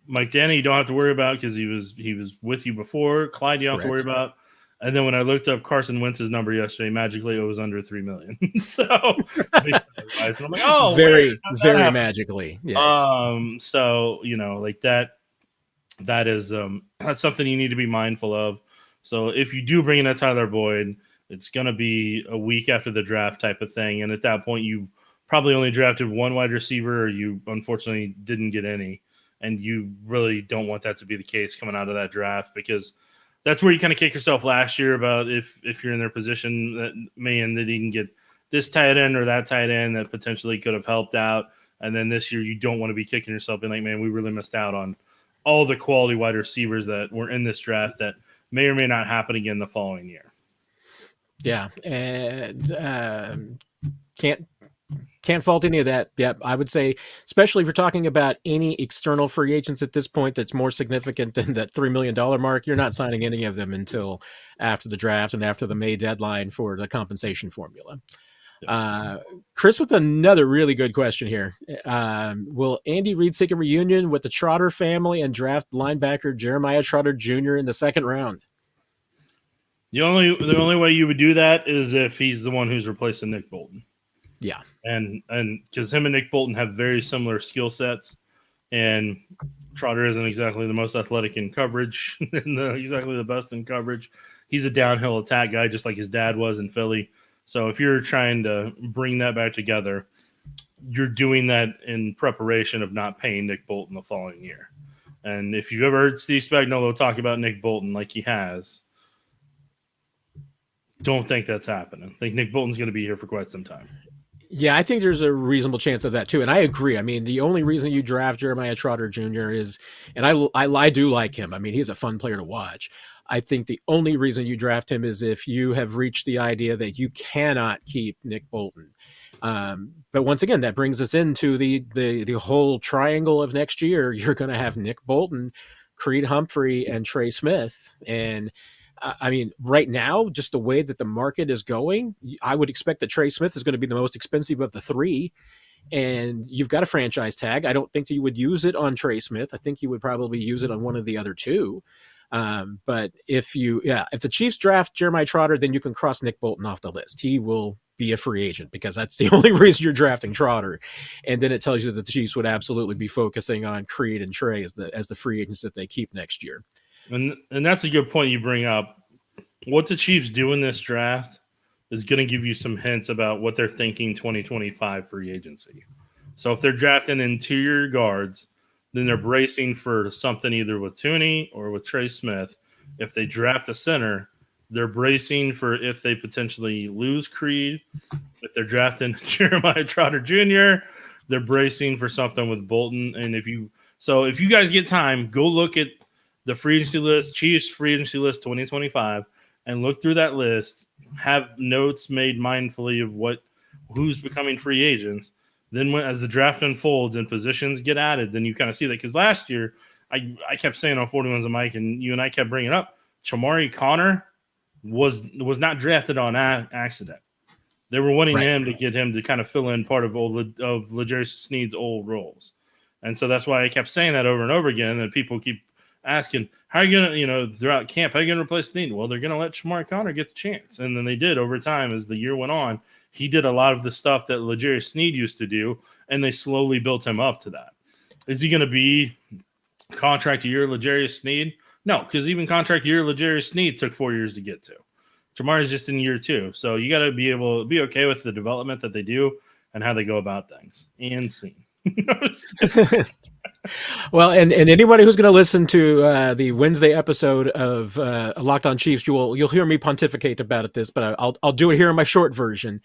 Speaker 2: Mike Danny, you don't have to worry about, because he was with you before. Clyde, you don't have to worry about. And then when I looked up Carson Wentz's number yesterday, magically it was under $3 million. So and I'm like, oh,
Speaker 1: very magically, yes.
Speaker 2: So, you know, like that is that's something you need to be mindful of. So if you do bring in a Tyler Boyd, it's going to be a week after the draft type of thing, and at that point you probably only drafted 1 wide receiver, or you unfortunately didn't get any, and you really don't want that to be the case coming out of that draft, because that's where you kind of kick yourself last year about if you're in their position that, man, they didn't get this tight end or that tight end that potentially could have helped out. And then this year you don't want to be kicking yourself being like, man, we really missed out on all the quality wide receivers that were in this draft that may or may not happen again the following year.
Speaker 1: Yeah. And can't fault any of that. Yeah, I would say, especially if you're talking about any external free agents at this point that's more significant than that $3 million mark, you're not signing any of them until after the draft and after the May deadline for the compensation formula. Chris with another really good question here. Will Andy Reid seek a reunion with the Trotter family and draft linebacker Jeremiah Trotter Jr. in the 2nd round?
Speaker 2: The only way you would do that is if he's the one who's replacing Nick Bolton.
Speaker 1: Yeah.
Speaker 2: And because him and Nick Bolton have very similar skill sets, and Trotter isn't exactly the most athletic in coverage, and exactly the best in coverage. He's a downhill attack guy, just like his dad was in Philly. So if you're trying to bring that back together, you're doing that in preparation of not paying Nick Bolton the following year. And if you've ever heard Steve Spagnuolo talk about Nick Bolton like he has, don't think that's happening. I think Nick Bolton's going to be here for quite some time.
Speaker 1: Yeah, I think there's a reasonable chance of that too, and I agree. I mean, the only reason you draft Jeremiah Trotter Jr. is, and I do like him. I mean, he's a fun player to watch. I think the only reason you draft him is if you have reached the idea that you cannot keep Nick Bolton. But once again, that brings us into the whole triangle of next year. You're going to have Nick Bolton, Creed Humphrey, and Trey Smith, and I mean, right now, just the way that the market is going, I would expect that Trey Smith is going to be the most expensive of the three. And you've got a franchise tag. I don't think that you would use it on Trey Smith. I think you would probably use it on one of the other two. But if the Chiefs draft Jeremiah Trotter, then you can cross Nick Bolton off the list. He will be a free agent because that's the only reason you're drafting Trotter. And then it tells you that the Chiefs would absolutely be focusing on Creed and Trey as the free agents that they keep next year.
Speaker 2: And that's a good point you bring up. What the Chiefs do in this draft is going to give you some hints about what they're thinking 2025 free agency. So if they're drafting interior guards, then they're bracing for something either with Tooney or with Trey Smith. If they draft a center, they're bracing for if they potentially lose Creed. If they're drafting Jeremiah Trotter Jr., they're bracing for something with Bolton. And if you guys get time, go look at the free agency list, Chiefs free agency list 2025, and look through that list. Have notes made mindfully of who's becoming free agents. Then as the draft unfolds and positions get added, then you kind of see that. Because last year, I kept saying on 41's a mic, and you and I kept bringing up, Chamari Connor was not drafted on accident. They were wanting him to get him to kind of fill in part of L'Jarius Sneed's old roles. And so that's why I kept saying that over and over again, and people keep asking, how are you going to, throughout camp, how are you going to replace Sneed? Well, they're going to let Chamari Connor get the chance. And then they did over time as the year went on. He did a lot of the stuff that L'Jarius Sneed used to do, and they slowly built him up to that. Is he going to be contract year L'Jarius Sneed? No, because even contract year L'Jarius Sneed took 4 years to get to. Chamari's just in year 2. So you got to be able to be okay with the development that they do and how they go about things. And scene.
Speaker 1: Well, and anybody who's going to listen to the Wednesday episode of Locked On Chiefs, you'll hear me pontificate about this, but I'll do it here in my short version.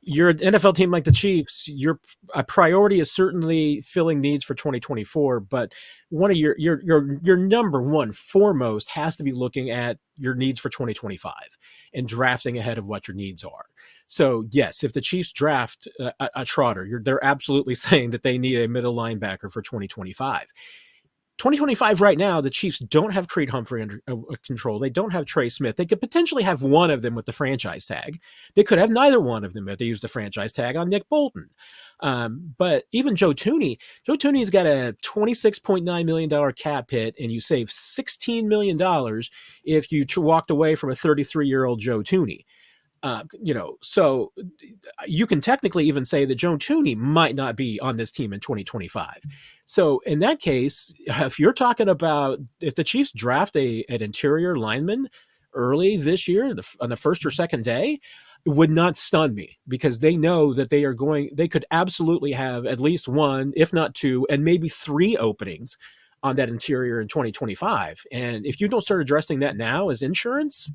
Speaker 1: You're an NFL team like the Chiefs. Your priority is certainly filling needs for 2024, but one of your number one foremost has to be looking at your needs for 2025 and drafting ahead of what your needs are. So yes, if the Chiefs draft a Trotter, they're absolutely saying that they need a middle linebacker for 2025. 2025 right now, the Chiefs don't have Creed Humphrey under control. They don't have Trey Smith. They could potentially have one of them with the franchise tag. They could have neither one of them if they use the franchise tag on Nick Bolton. But even Joe Tooney's got a $26.9 million cap hit, and you save $16 million if you walked away from a 33-year-old Joe Tooney. So you can technically even say that Joe Tooney might not be on this team in 2025. So in that case, if you're talking about if the Chiefs draft an interior lineman early this year on the first or second day, it would not stun me because they know that they could absolutely have at least one, if not two, and maybe three openings on that interior in 2025. And if you don't start addressing that now as insurance,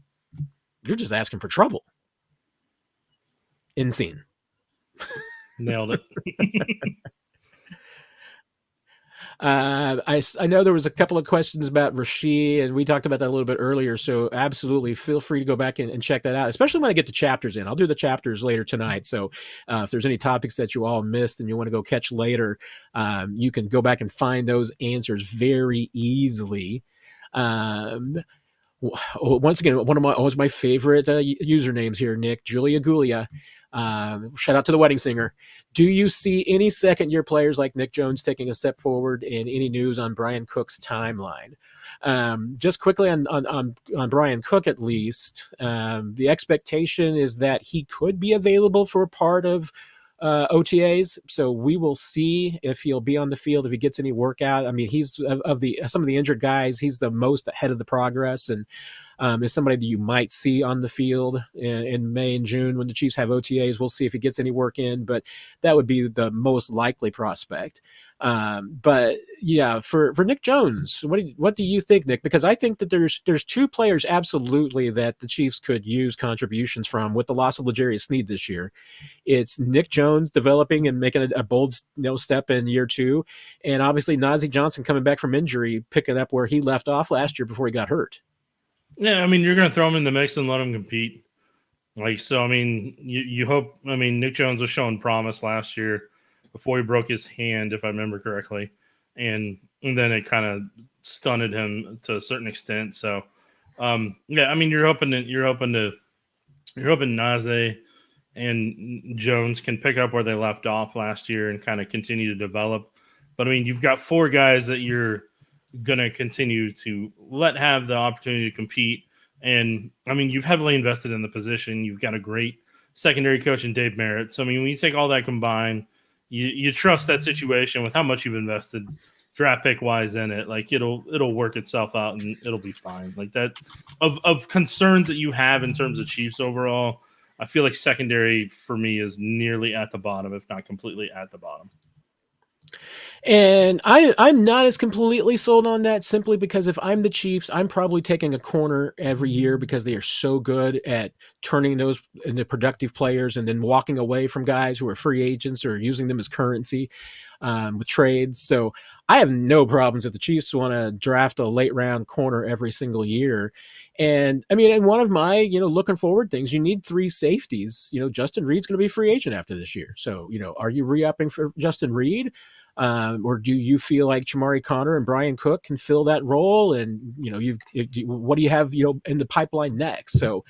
Speaker 1: you're just asking for trouble. Insane.
Speaker 2: Nailed it.
Speaker 1: I know there was a couple of questions about Rashee, and we talked about that a little bit earlier. So absolutely feel free to go back and check that out, especially when I get the chapters in. I'll do the chapters later tonight. So if there's any topics that you all missed and you want to go catch later, you can go back and find those answers very easily. Once again, one of my favorite usernames here, Nick, Julia Gulia. Shout out to the wedding singer. Do you see any second-year players like Nick Jones taking a step forward, and any news on Brian Cook's timeline? Just quickly on Brian Cook, at least, the expectation is that he could be available for a part of OTAs. So we will see if he'll be on the field, if he gets any workout. I mean, he's of some of the injured guys, he's the most ahead of the progress. And is somebody that you might see on the field in May and June when the Chiefs have OTAs. We'll see if he gets any work in, but that would be the most likely prospect. But yeah, for Nick Jones, what do you think, Nick? Because I think that there's two players absolutely that the Chiefs could use contributions from with the loss of L'Jarius Sneed this year. It's Nick Jones developing and making a bold step in year two, and obviously Najee Johnson coming back from injury, picking up where he left off last year before he got hurt.
Speaker 2: Yeah, I mean, you're going to throw him in the mix and let him compete. Like, so, I mean, you hope, I mean, Nick Jones was showing promise last year before he broke his hand, if I remember correctly. And then it kind of stunted him to a certain extent. So, yeah, I mean, you're hoping Najee and Jones can pick up where they left off last year and kind of continue to develop. But, I mean, you've got four guys that you're going to continue to let have the opportunity to compete. And, I mean, you've heavily invested in the position. You've got a great secondary coach in Dave Merritt. So, I mean, when you take all that combined, you trust that situation with how much you've invested draft pick wise in it. Like, it'll work itself out and it'll be fine. Like, that of concerns that you have in terms of Chiefs overall, I feel like secondary for me is nearly at the bottom, if not completely at the bottom.
Speaker 1: And I'm not as completely sold on that simply because if I'm the Chiefs, I'm probably taking a corner every year because they are so good at turning those into productive players and then walking away from guys who are free agents or using them as currency with trades. So I have no problems if the Chiefs want to draft a late round corner every single year. And I mean, and one of my, looking forward things, you need three safeties. Justin Reed's going to be a free agent after this year. So, are you re-upping for Justin Reed? Or do you feel like Jamari Conner and Brian Cook can fill that role? And, what do you have, in the pipeline next? So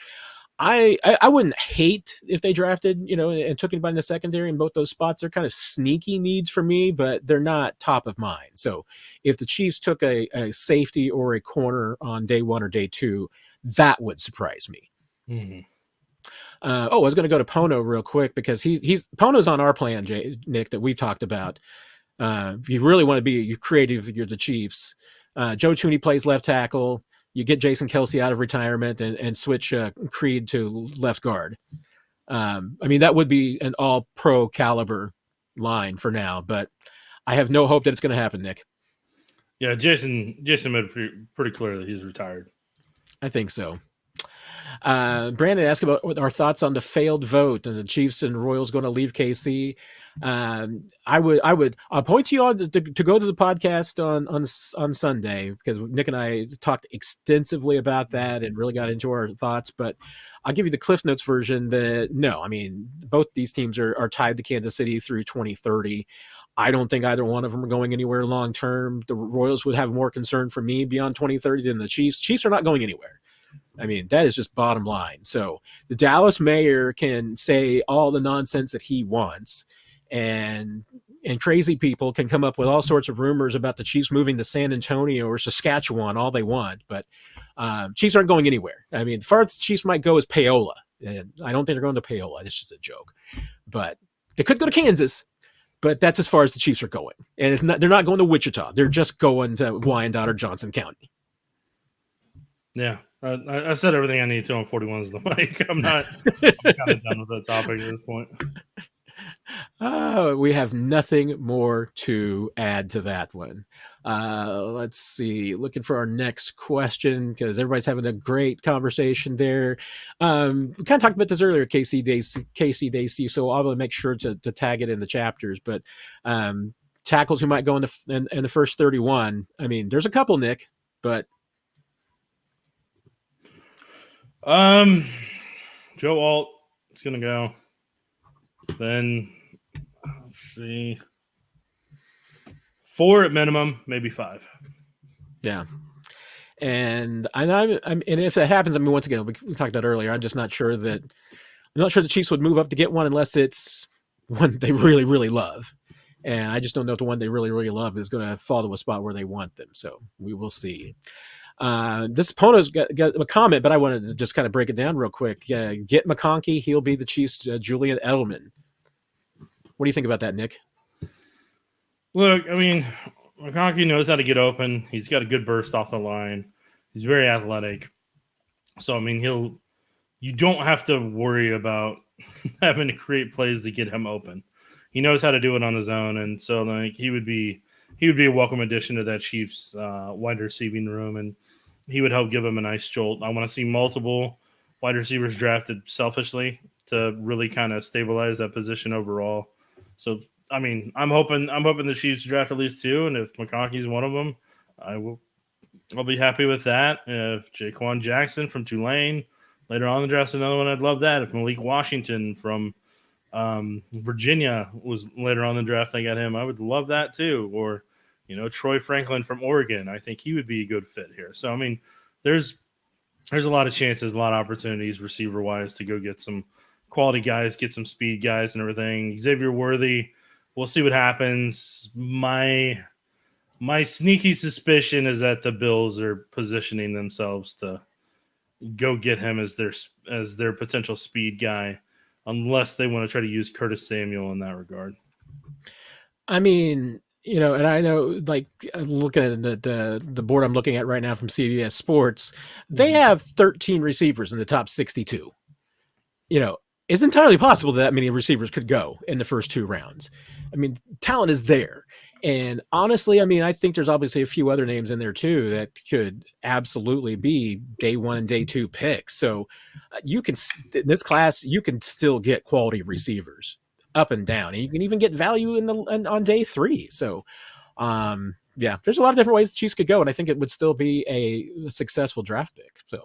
Speaker 1: I wouldn't hate if they drafted, and took anybody in the secondary in both those spots. They're kind of sneaky needs for me, but they're not top of mind. So if the Chiefs took a safety or a corner on day one or day two, that would surprise me.
Speaker 2: Mm-hmm.
Speaker 1: I was going to go to Pono real quick because Pono's on our plan, Nick, that we've talked about. If you really want to be creative, you're the Chiefs. Joe Thuney plays left tackle. You get Jason Kelce out of retirement and switch Creed to left guard. I mean, that would be an all-pro caliber line for now, but I have no hope that it's going to happen, Nick.
Speaker 2: Yeah, Jason made it pretty clear that he's retired.
Speaker 1: I think so. Brandon asked about our thoughts on the failed vote and the Chiefs and Royals going to leave KC. I'll point you on to go to the podcast on Sunday because Nick and I talked extensively about that and really got into our thoughts. But I'll give you the Cliff Notes version that no, I mean, both these teams are tied to Kansas City through 2030. I don't think either one of them are going anywhere long term. The Royals would have more concern for me beyond 2030 than the Chiefs. Chiefs are not going anywhere. I mean, that is just bottom line. So the Dallas mayor can say all the nonsense that he wants, and crazy people can come up with all sorts of rumors about the Chiefs moving to San Antonio or Saskatchewan all they want. But Chiefs aren't going anywhere. I mean, the farthest the Chiefs might go is Paola. And I don't think they're going to Paola. It's just a joke. But they could go to Kansas. But that's as far as the Chiefs are going. And they're not going to Wichita. They're just going to Wyandotte or Johnson County.
Speaker 2: Yeah. I said everything I need to on 41 is the mic. I'm kind of done with that topic at this point.
Speaker 1: We have nothing more to add to that one. Let's see. Looking for our next question because everybody's having a great conversation there. We kind of talked about this earlier, KC Daisy. So I'll make sure to tag it in the chapters. But tackles who might go in the first 31. I mean, there's a couple, Nick, but.
Speaker 2: Joe Alt is going to go. Then, let's see. 4 at minimum, maybe 5.
Speaker 1: Yeah. And and if that happens, I mean, once again, we talked about earlier, I'm not sure the Chiefs would move up to get one unless it's one they really, really love. And I just don't know if the one they really, really love is going to fall to a spot where they want them. So we will see. This Pono's got a comment, but I wanted to just kind of break it down real quick. Get McConkey. He'll be the Chiefs' Julian Edelman. What do you think about that, Nick?
Speaker 2: Look, I mean, McConkey knows how to get open. He's got a good burst off the line. He's very athletic. So I mean, you don't have to worry about having to create plays to get him open. He knows how to do it on his own, and so like he would be a welcome addition to that Chiefs wide receiving room, and he would help give him a nice jolt. I want to see multiple wide receivers drafted selfishly to really kind of stabilize that position overall. So I mean, I'm hoping the Chiefs draft at least two, and if McConkey's one of them, I will I'll be happy with that. If Jaquan Jackson from Tulane later on in the draft, another one, I'd love that. If Malik Washington from Virginia was later on in the draft, I got him, I would love that too. Or, Troy Franklin from Oregon, I think he would be a good fit here. So, I mean, there's a lot of chances, a lot of opportunities receiver wise to go get some quality guys, get some speed guys and everything. Xavier Worthy, we'll see what happens. My sneaky suspicion is that the Bills are positioning themselves to go get him as their potential speed guy, unless they want to try to use Curtis Samuel in that regard.
Speaker 1: I mean, and I know, like, looking at the board I'm looking at right now from CBS Sports, they have 13 receivers in the top 62. It's entirely possible that many receivers could go in the first two rounds. I mean, talent is there. And honestly, I mean, I think there's obviously a few other names in there too that could absolutely be day one and day two picks. So you can, in this class, you can still get quality receivers up and down, and you can even get value on day three. So, yeah, there's a lot of different ways the Chiefs could go, and I think it would still be a successful draft pick. So,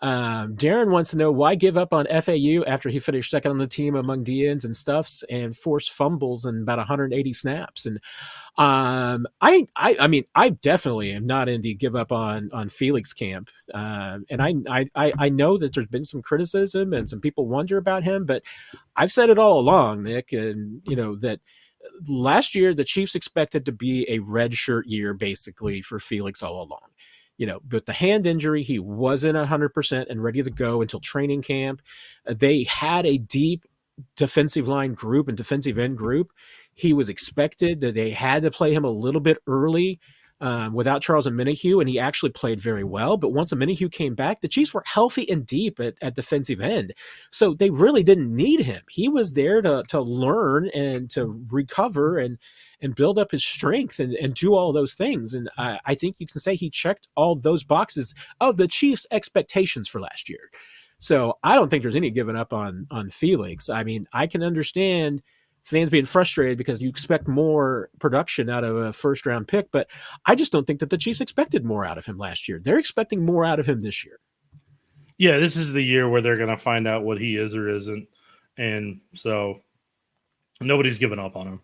Speaker 1: Darren wants to know why give up on FAU after he finished second on the team among DNs and stuffs and forced fumbles in about 180 snaps. And I mean, I definitely am not in the give up on Felix camp. And I know that there's been some criticism and some people wonder about him, but I've said it all along, Nick, and that last year the Chiefs expected to be a red shirt year basically for Felix all along. But the hand injury, he wasn't 100% and ready to go until training camp. They had a deep defensive line group and defensive end group. He was expected that they had to play him a little bit early without Charles Omenihu, and he actually played very well. But once Omenihu came back, the Chiefs were healthy and deep at defensive end. So they really didn't need him. He was there to learn and to recover and build up his strength and do all those things. And I think you can say he checked all those boxes of the Chiefs' expectations for last year. So I don't think there's any giving up on Felix. I mean, I can understand fans being frustrated because you expect more production out of a first round pick, but I just don't think that the Chiefs expected more out of him last year. They're expecting more out of him this year.
Speaker 2: Yeah, this is the year where they're going to find out what he is or isn't. And so nobody's giving up on him.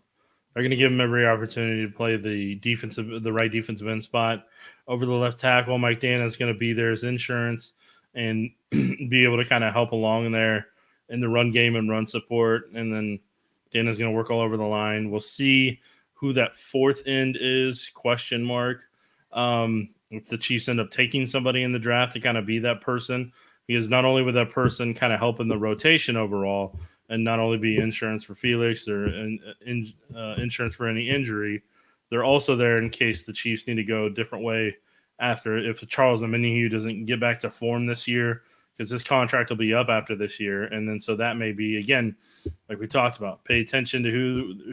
Speaker 2: They're going to give him every opportunity to play the right defensive end spot over the left tackle. Mike Dana's going to be there as insurance and be able to kind of help along in there in the run game and run support. And then Dana's going to work all over the line. We'll see who that fourth end is, question mark. If the Chiefs end up taking somebody in the draft to kind of be that person, because not only would that person kind of help in the rotation overall and not only be insurance for Felix or insurance for any injury, they're also there in case the Chiefs need to go a different way after if Charles Omenihu doesn't get back to form this year, because his contract will be up after this year. And then so that may be, again, like we talked about, pay attention to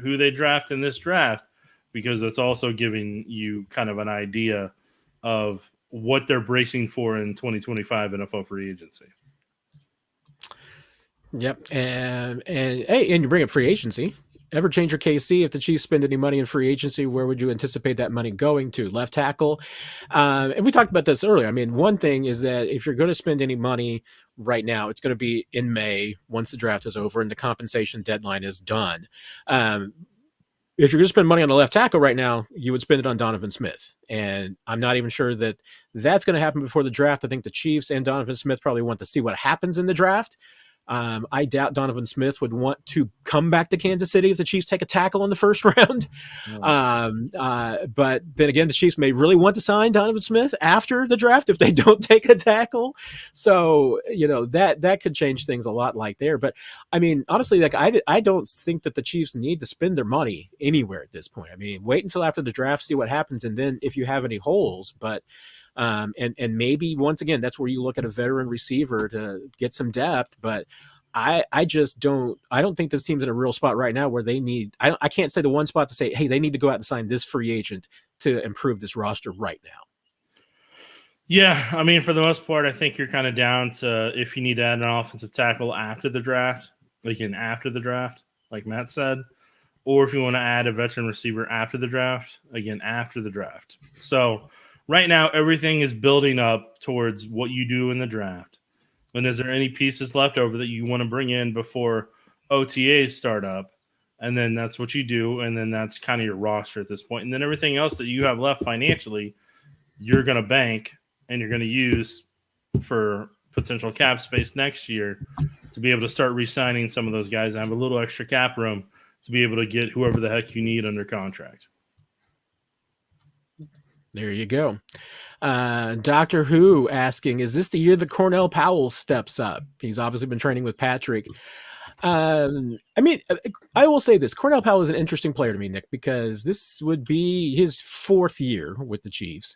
Speaker 2: who they draft in this draft, because it's also giving you kind of an idea of what they're bracing for in 2025 NFL free agency.
Speaker 1: Yep. And hey, and you bring up free agency. Ever change your KC? If the Chiefs spend any money in free agency, where would you anticipate that money going to? Left tackle. And we talked about this earlier. I mean, one thing is that if you're going to spend any money right now, it's going to be in May once the draft is over and the compensation deadline is done. If you're going to spend money on the left tackle right now, you would spend it on Donovan Smith. And I'm not even sure that that's going to happen before the draft. I think the Chiefs and Donovan Smith probably want to see what happens in the draft. I doubt Donovan Smith would want to come back to Kansas City if the Chiefs take a tackle in the first round. But then again, the Chiefs may really want to sign Donovan Smith after the draft if they don't take a tackle. So, that could change things a lot like there. But I mean, honestly, like I don't think that the Chiefs need to spend their money anywhere at this point. I mean, wait until after the draft, see what happens. And then if you have any holes, but And maybe once again, that's where you look at a veteran receiver to get some depth. But I just don't think this team's in a real spot right now where they need. I can't say the one spot to say, hey, they need to go out and sign this free agent to improve this roster right now.
Speaker 2: Yeah, I mean, for the most part, I think you're kind of down to if you need to add an offensive tackle after the draft, after the draft, like Matt said, or if you want to add a veteran receiver after the draft, again, after the draft. So right now, everything is building up towards what you do in the draft. And is there any pieces left over that you want to bring in before OTAs start up? And then that's what you do. And then that's kind of your roster at this point. And then everything else that you have left financially, you're going to bank and you're going to use for potential cap space next year to be able to start re-signing some of those guys and have a little extra cap room to be able to get whoever the heck you need under contract.
Speaker 1: There you go. Doctor Who asking, is this the year that Cornell Powell steps up? He's obviously been training with Patrick. I mean, I will say this. Cornell Powell is an interesting player to me, Nick, because this would be his 4th year with the Chiefs.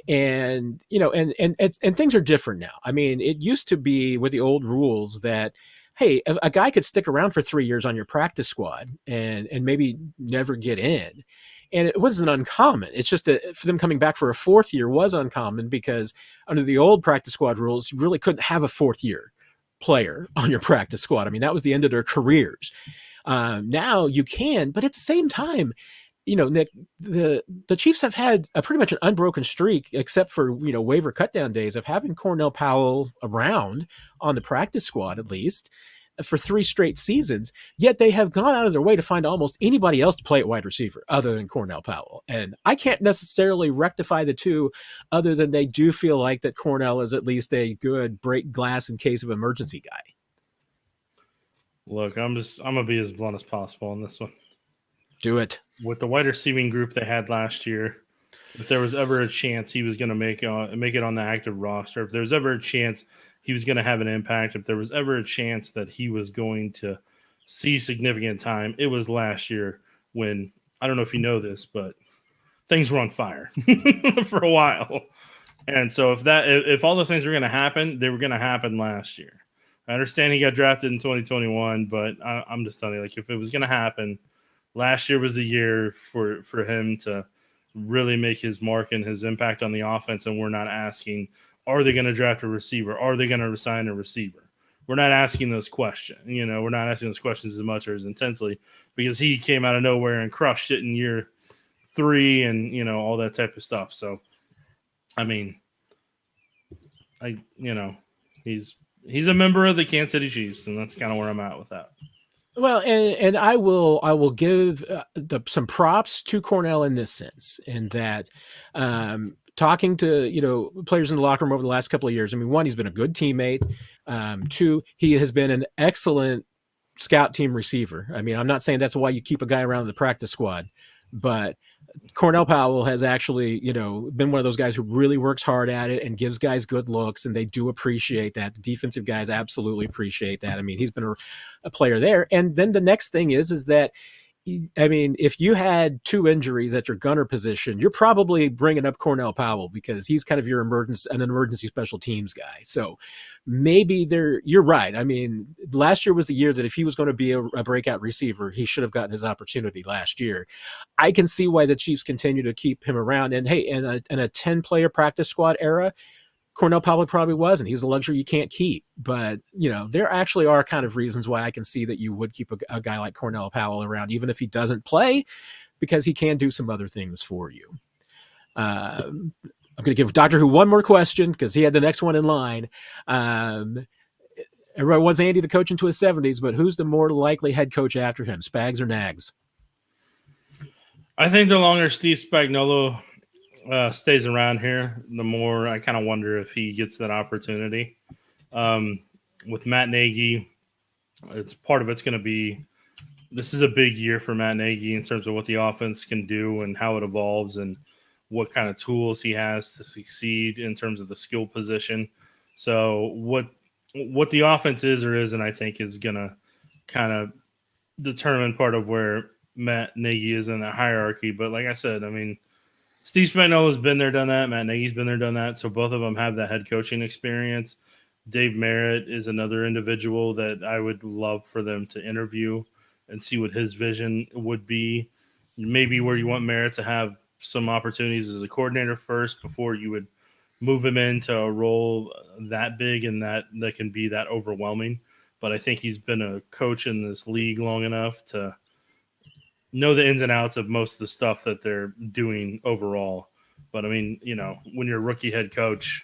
Speaker 1: And, and things are different now. I mean, it used to be with the old rules that, hey, a guy could stick around for 3 years on your practice squad and maybe never get in. And it wasn't uncommon. It's just that for them coming back for a 4th year was uncommon because under the old practice squad rules, you really couldn't have a 4th year player on your practice squad. I mean, that was the end of their careers. Now you can, but at the same time, Nick, the Chiefs have had a pretty much an unbroken streak, except for, waiver cutdown days, of having Cornell Powell around on the practice squad, at least for 3 straight seasons, yet they have gone out of their way to find almost anybody else to play at wide receiver other than Cornell Powell. And I can't necessarily rectify the two other than they do feel like that Cornell is at least a good break glass in case of emergency guy.
Speaker 2: Look, I'm going to be as blunt as possible on this one.
Speaker 1: Do it.
Speaker 2: With the wide receiving group they had last year, if there was ever a chance he was going to make it on the active roster, if there was ever a chance he was going to have an impact, if there was ever a chance that he was going to see significant time, it was last year when, I don't know if you know this, but things were on fire for a while. And so if all those things were going to happen, they were going to happen last year. I understand he got drafted in 2021, but I'm just telling you, like, if it was going to happen, last year was the year for him to really make his mark and his impact on the offense. And we're not asking, are they going to draft a receiver? Are they going to resign a receiver? We're not asking those questions. We're not asking those questions as much or as intensely because he came out of nowhere and crushed it in year 3 and, all that type of stuff. So, I mean, he's a member of the Kansas City Chiefs, and that's kind of where I'm at with that.
Speaker 1: Well, and I will give some props to Cornell in this sense, in that talking to players in the locker room over the last couple of years. I mean, 1, he's been a good teammate. 2, he has been an excellent scout team receiver. I mean, I'm not saying that's why you keep a guy around the practice squad, but Cornell Powell has actually, been one of those guys who really works hard at it and gives guys good looks, and they do appreciate that. The defensive guys absolutely appreciate that. I mean, he's been a player there. And then the next thing is that, I mean, if you had 2 injuries at your gunner position, you're probably bringing up Cornell Powell because he's kind of your an emergency special teams guy. So maybe you're right. I mean, last year was the year that if he was going to be a breakout receiver, he should have gotten his opportunity last year. I can see why the Chiefs continue to keep him around. And hey, in a 10-player practice squad era, Cornell Powell probably wasn't. He's a luxury you can't keep. But, there actually are kind of reasons why I can see that you would keep a guy like Cornell Powell around, even if he doesn't play, because he can do some other things for you. I'm going to give Doctor Who one more question because he had the next one in line. Everybody wants Andy to coach into his 70s, but who's the more likely head coach after him, Spags or Nags?
Speaker 2: I think the longer Steve Spagnuolo stays around here, the more I kind of wonder if he gets that opportunity. With Matt Nagy, it's going to be, this is a big year for Matt Nagy in terms of what the offense can do and how it evolves and what kind of tools he has to succeed in terms of the skill position. So what the offense is or isn't, I think, is going to kind of determine part of where Matt Nagy is in the hierarchy. But like I said, I mean, Steve Spagnuolo's been there, done that. Matt Nagy's been there, done that. So both of them have that head coaching experience. Dave Merritt is another individual that I would love for them to interview and see what his vision would be. Maybe where you want Merritt to have some opportunities as a coordinator first before you would move him into a role that big and that can be that overwhelming. But I think he's been a coach in this league long enough to know the ins and outs of most of the stuff that they're doing overall. But I mean, when you're a rookie head coach,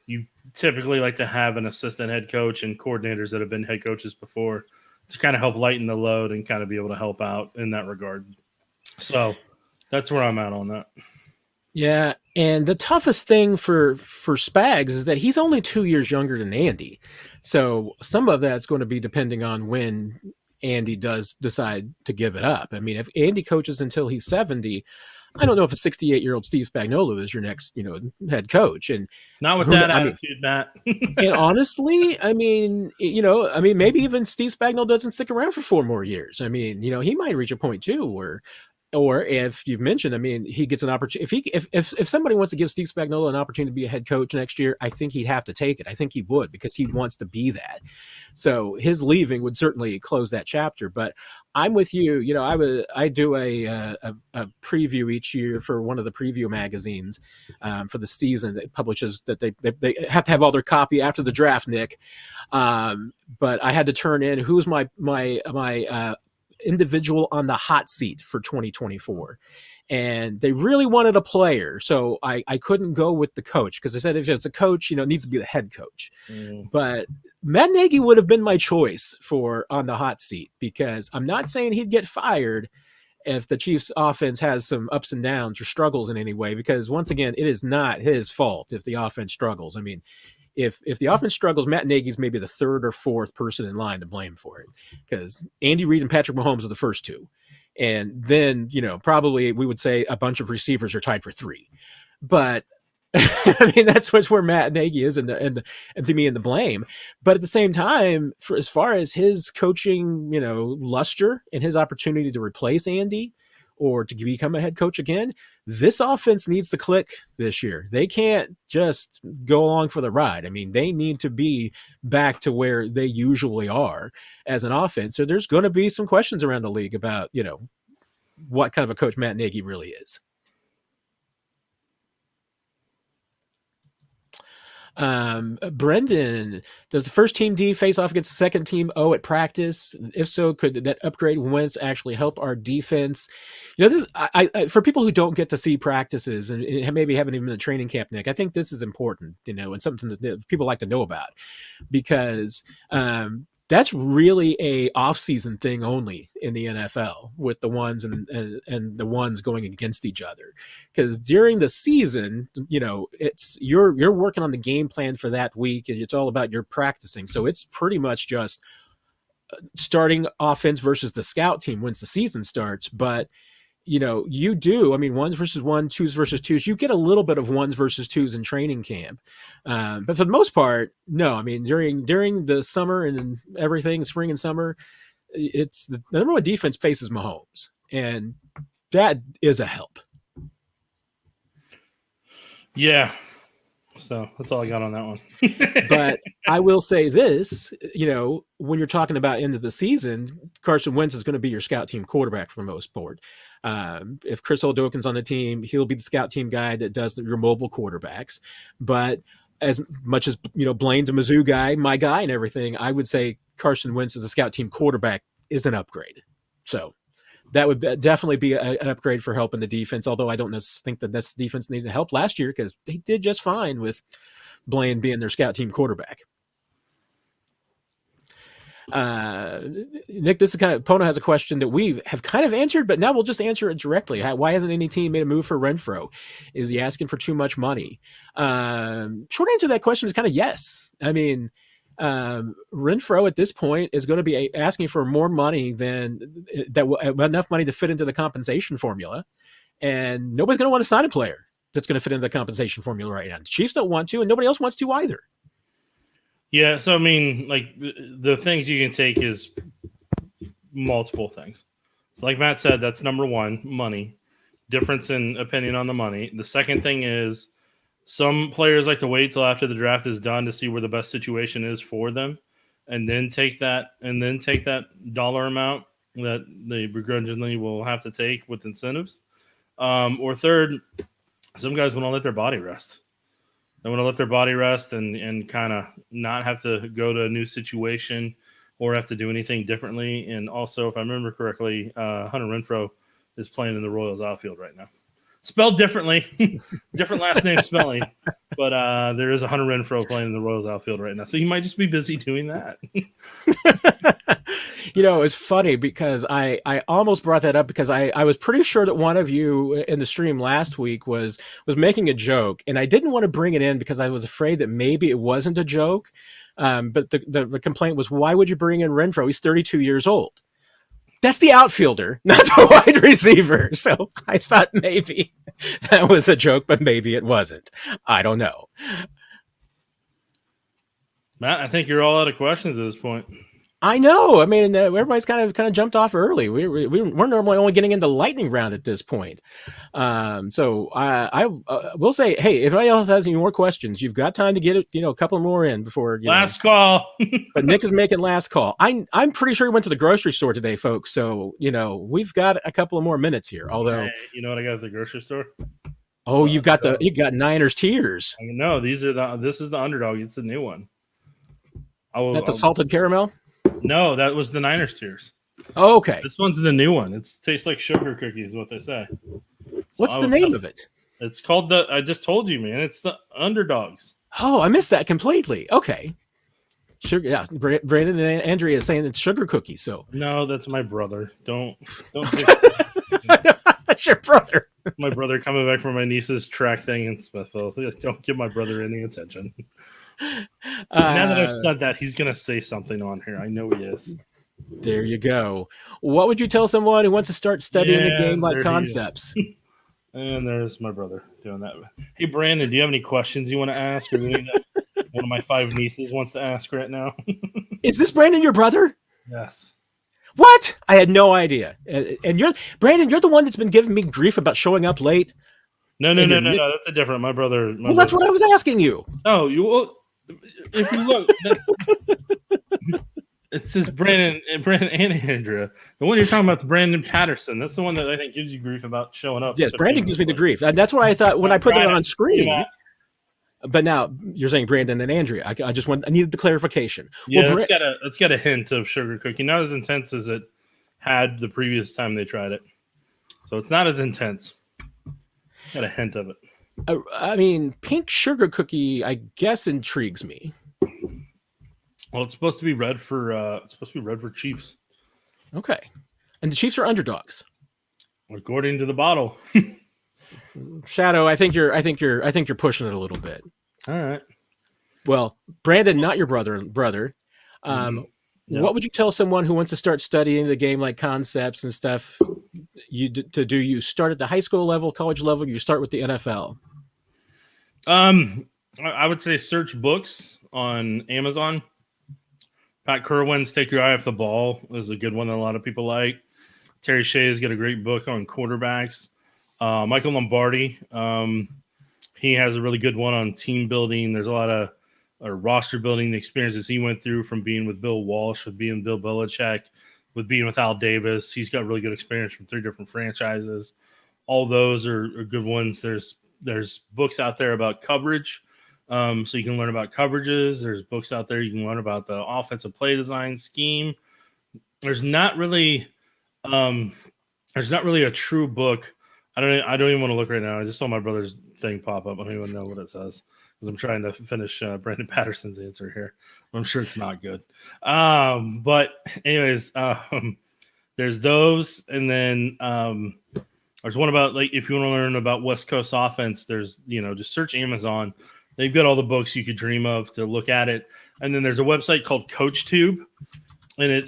Speaker 2: you typically like to have an assistant head coach and coordinators that have been head coaches before to kind of help lighten the load and kind of be able to help out in that regard. So that's where I'm at on that.
Speaker 1: Yeah, and the toughest thing for Spags is that he's only 2 years younger than Andy. So some of that's going to be depending on when Andy does decide to give it up. I mean, if Andy coaches until he's 70, I don't know if a 68-year-old Steve Spagnuolo is your next, head coach. And
Speaker 2: not with that attitude, Matt.
Speaker 1: And honestly, I mean, maybe even Steve Spagnuolo doesn't stick around for 4 more years. I mean, he might reach a point too where, or if you've mentioned, I mean, he gets an opportunity. If somebody wants to give Steve Spagnuolo an opportunity to be a head coach next year, I think he'd have to take it. I think he would, because he wants to be that. So his leaving would certainly close that chapter. But I'm with you. I do a preview each year for one of the preview magazines for the season that publishes that they have to have all their copy after the draft, Nick. But I had to turn in who's my individual on the hot seat for 2024, and they really wanted a player, so I couldn't go with the coach, because I said if it's a coach, it needs to be the head coach. But Matt Nagy would have been my choice for on the hot seat, because I'm not saying he'd get fired if the Chiefs offense has some ups and downs or struggles in any way, because once again, it is not his fault if the offense struggles. I mean, if the offense struggles, Matt Nagy's maybe the third or fourth person in line to blame for it, because Andy Reid and Patrick Mahomes are the first two. And then, probably we would say a bunch of receivers are tied for 3. But I mean, that's where Matt Nagy is and to me in the blame. But at the same time, for as far as his coaching, luster and his opportunity to replace Andy or to become a head coach again, this offense needs to click this year. They can't just go along for the ride. I mean, they need to be back to where they usually are as an offense. So there's going to be some questions around the league about, what kind of a coach Matt Nagy really is. Brendan, does the first team D face off against the second team O at practice? If so, could that upgrade Wentz actually help our defense? This is I for people who don't get to see practices and maybe haven't even been in training camp, Nick, I think this is important, and something that people like to know about, because that's really a off-season thing only in the NFL, with the ones and the ones going against each other. Because during the season, it's you're working on the game plan for that week, and it's all about your practicing. So it's pretty much just starting offense versus the scout team once the season starts. But you do, I mean, ones versus one, twos versus twos. You get a little bit of ones versus twos in training camp. But for the most part, no. I mean, during the summer and everything, spring and summer, it's the number one defense faces Mahomes. And that is a help.
Speaker 2: Yeah. So that's all I got on that one.
Speaker 1: But I will say this, when you're talking about end of the season, Carson Wentz is going to be your scout team quarterback for the most part. If Chris Odokin's on the team, he'll be the scout team guy that does your mobile quarterbacks. But as much as, Blaine's a Mizzou guy, my guy and everything, I would say Carson Wentz as a scout team quarterback is an upgrade. So that would definitely be an upgrade for helping the defense, although I don't think that this defense needed help last year, because they did just fine with Blaine being their scout team quarterback. Nick, this is Pono has a question that we have kind of answered, but now we'll just answer it directly. Why hasn't any team made a move for Renfro? Is he asking for too much money? Short answer to that question is kind of yes. I mean, Renfro at this point is going to be asking for more money than that, enough money to fit into the compensation formula, and nobody's going to want to sign a player that's going to fit into the compensation formula right now. The Chiefs don't want to, and nobody else wants to either.
Speaker 2: Yeah, so I mean, like the things you can take is multiple things. So like Matt said, that's number one, money. difference in opinion on the money. The second thing is some players like to wait till after the draft is done to see where the best situation is for them, and then take that dollar amount that they begrudgingly will have to take with incentives. Or third, some guys want to let their body rest. They want to let their body rest and kind of not have to go to a new situation or have to do anything differently. And also, if I remember correctly, Hunter Renfrow is playing in the Royals outfield right now. Spelled differently, different last name spelling, but there is a Hunter Renfrow playing in the Royals outfield right now. So he might just be busy doing that.
Speaker 1: It's funny because I almost brought that up because I was pretty sure that one of you in the stream last week was making a joke, and I didn't want to bring it in because I was afraid that maybe it wasn't a joke. But the complaint was, why would you bring in Renfrow? He's 32 years old. That's the outfielder, not the wide receiver. So I thought maybe that was a joke, but maybe it wasn't. I don't know.
Speaker 2: Matt, I think you're all out of questions at this point.
Speaker 1: I know. I mean, everybody's kind of jumped off early. We're normally only getting into lightning round at this point. So I will say, hey, if anybody else has any more questions, you've got time to get it. A couple more in before
Speaker 2: last call.
Speaker 1: But Nick is making last call. I'm pretty sure he went to the grocery store today, folks. So we've got a couple of more minutes here. Although,
Speaker 2: hey, you know what I got at the grocery store?
Speaker 1: Oh, you got Niners tears.
Speaker 2: No, this is the underdog. It's the new one.
Speaker 1: That the salted caramel?
Speaker 2: No, that was the Niners tears.
Speaker 1: Oh, okay.
Speaker 2: This one's the new one. It tastes like sugar cookies, what they say.
Speaker 1: What's the name of it?
Speaker 2: It's called I just told you, man. It's the underdogs.
Speaker 1: Oh, I missed that completely. Okay. Sugar, yeah. Brandon and Andrea is saying it's sugar cookies. So
Speaker 2: no, that's my brother. Don't.
Speaker 1: That's your brother.
Speaker 2: My brother coming back from my niece's track thing in Smithville. Don't give my brother any attention. Now that I've said that, he's gonna say something on here. I know he is.
Speaker 1: There you go. What would you tell someone who wants to start studying a game like concepts?
Speaker 2: And there's my brother doing that. Hey, Brandon, do you have any questions you want to ask, or anything that one of my 5 nieces wants to ask right now?
Speaker 1: Is this Brandon your brother?
Speaker 2: Yes.
Speaker 1: What? I had no idea. And Brandon, you're the one that's been giving me grief about showing up late.
Speaker 2: No. That's a different. My brother.
Speaker 1: That's what I was asking you.
Speaker 2: Oh, if you look, it says Brandon and Andrea. The one you're talking about is Brandon Patterson. That's the one that I think gives you grief about showing up.
Speaker 1: Yes, Brandon gives me the grief, and that's what I thought when I put it on screen. Yeah. But now you're saying Brandon and Andrea. I needed the clarification.
Speaker 2: Yeah, it's got a hint of sugar cookie, not as intense as it had the previous time they tried it. So it's not as intense. Got a hint of it.
Speaker 1: I mean, pink sugar cookie, I guess, intrigues me.
Speaker 2: Well, it's supposed to be red for Chiefs.
Speaker 1: Okay, and the Chiefs are underdogs,
Speaker 2: according to the bottle.
Speaker 1: Shadow, I think you're pushing it a little bit.
Speaker 2: All right.
Speaker 1: Well, Brandon, not your brother.
Speaker 2: Yep.
Speaker 1: What would you tell someone who wants to start studying the game, like concepts and stuff? You start at the high school level, college level? You start with the NFL.
Speaker 2: I would say search books on Amazon. Pat Kerwin's "Take Your Eye Off the Ball" is a good one that a lot of people like. Terry Shea's got a great book on quarterbacks. Michael Lombardi, he has a really good one on team building. There's a lot of roster building, the experiences he went through from being with Bill Walsh, with being Bill Belichick, with being with Al Davis. He's got really good experience from 3 different franchises. All those are good ones. There's books out there about coverage, so you can learn about coverages. There's books out there you can learn about the offensive play design scheme. There's not really a true book. I don't even want to look right now. I just saw my brother's thing pop up. I don't even know what it says because I'm trying to finish Brandon Patterson's answer here. I'm sure it's not good. But anyways, there's those, and then there's one about, like, if you want to learn about West Coast offense, there's, just search Amazon. They've got all the books you could dream of to look at it. And then there's a website called CoachTube, and it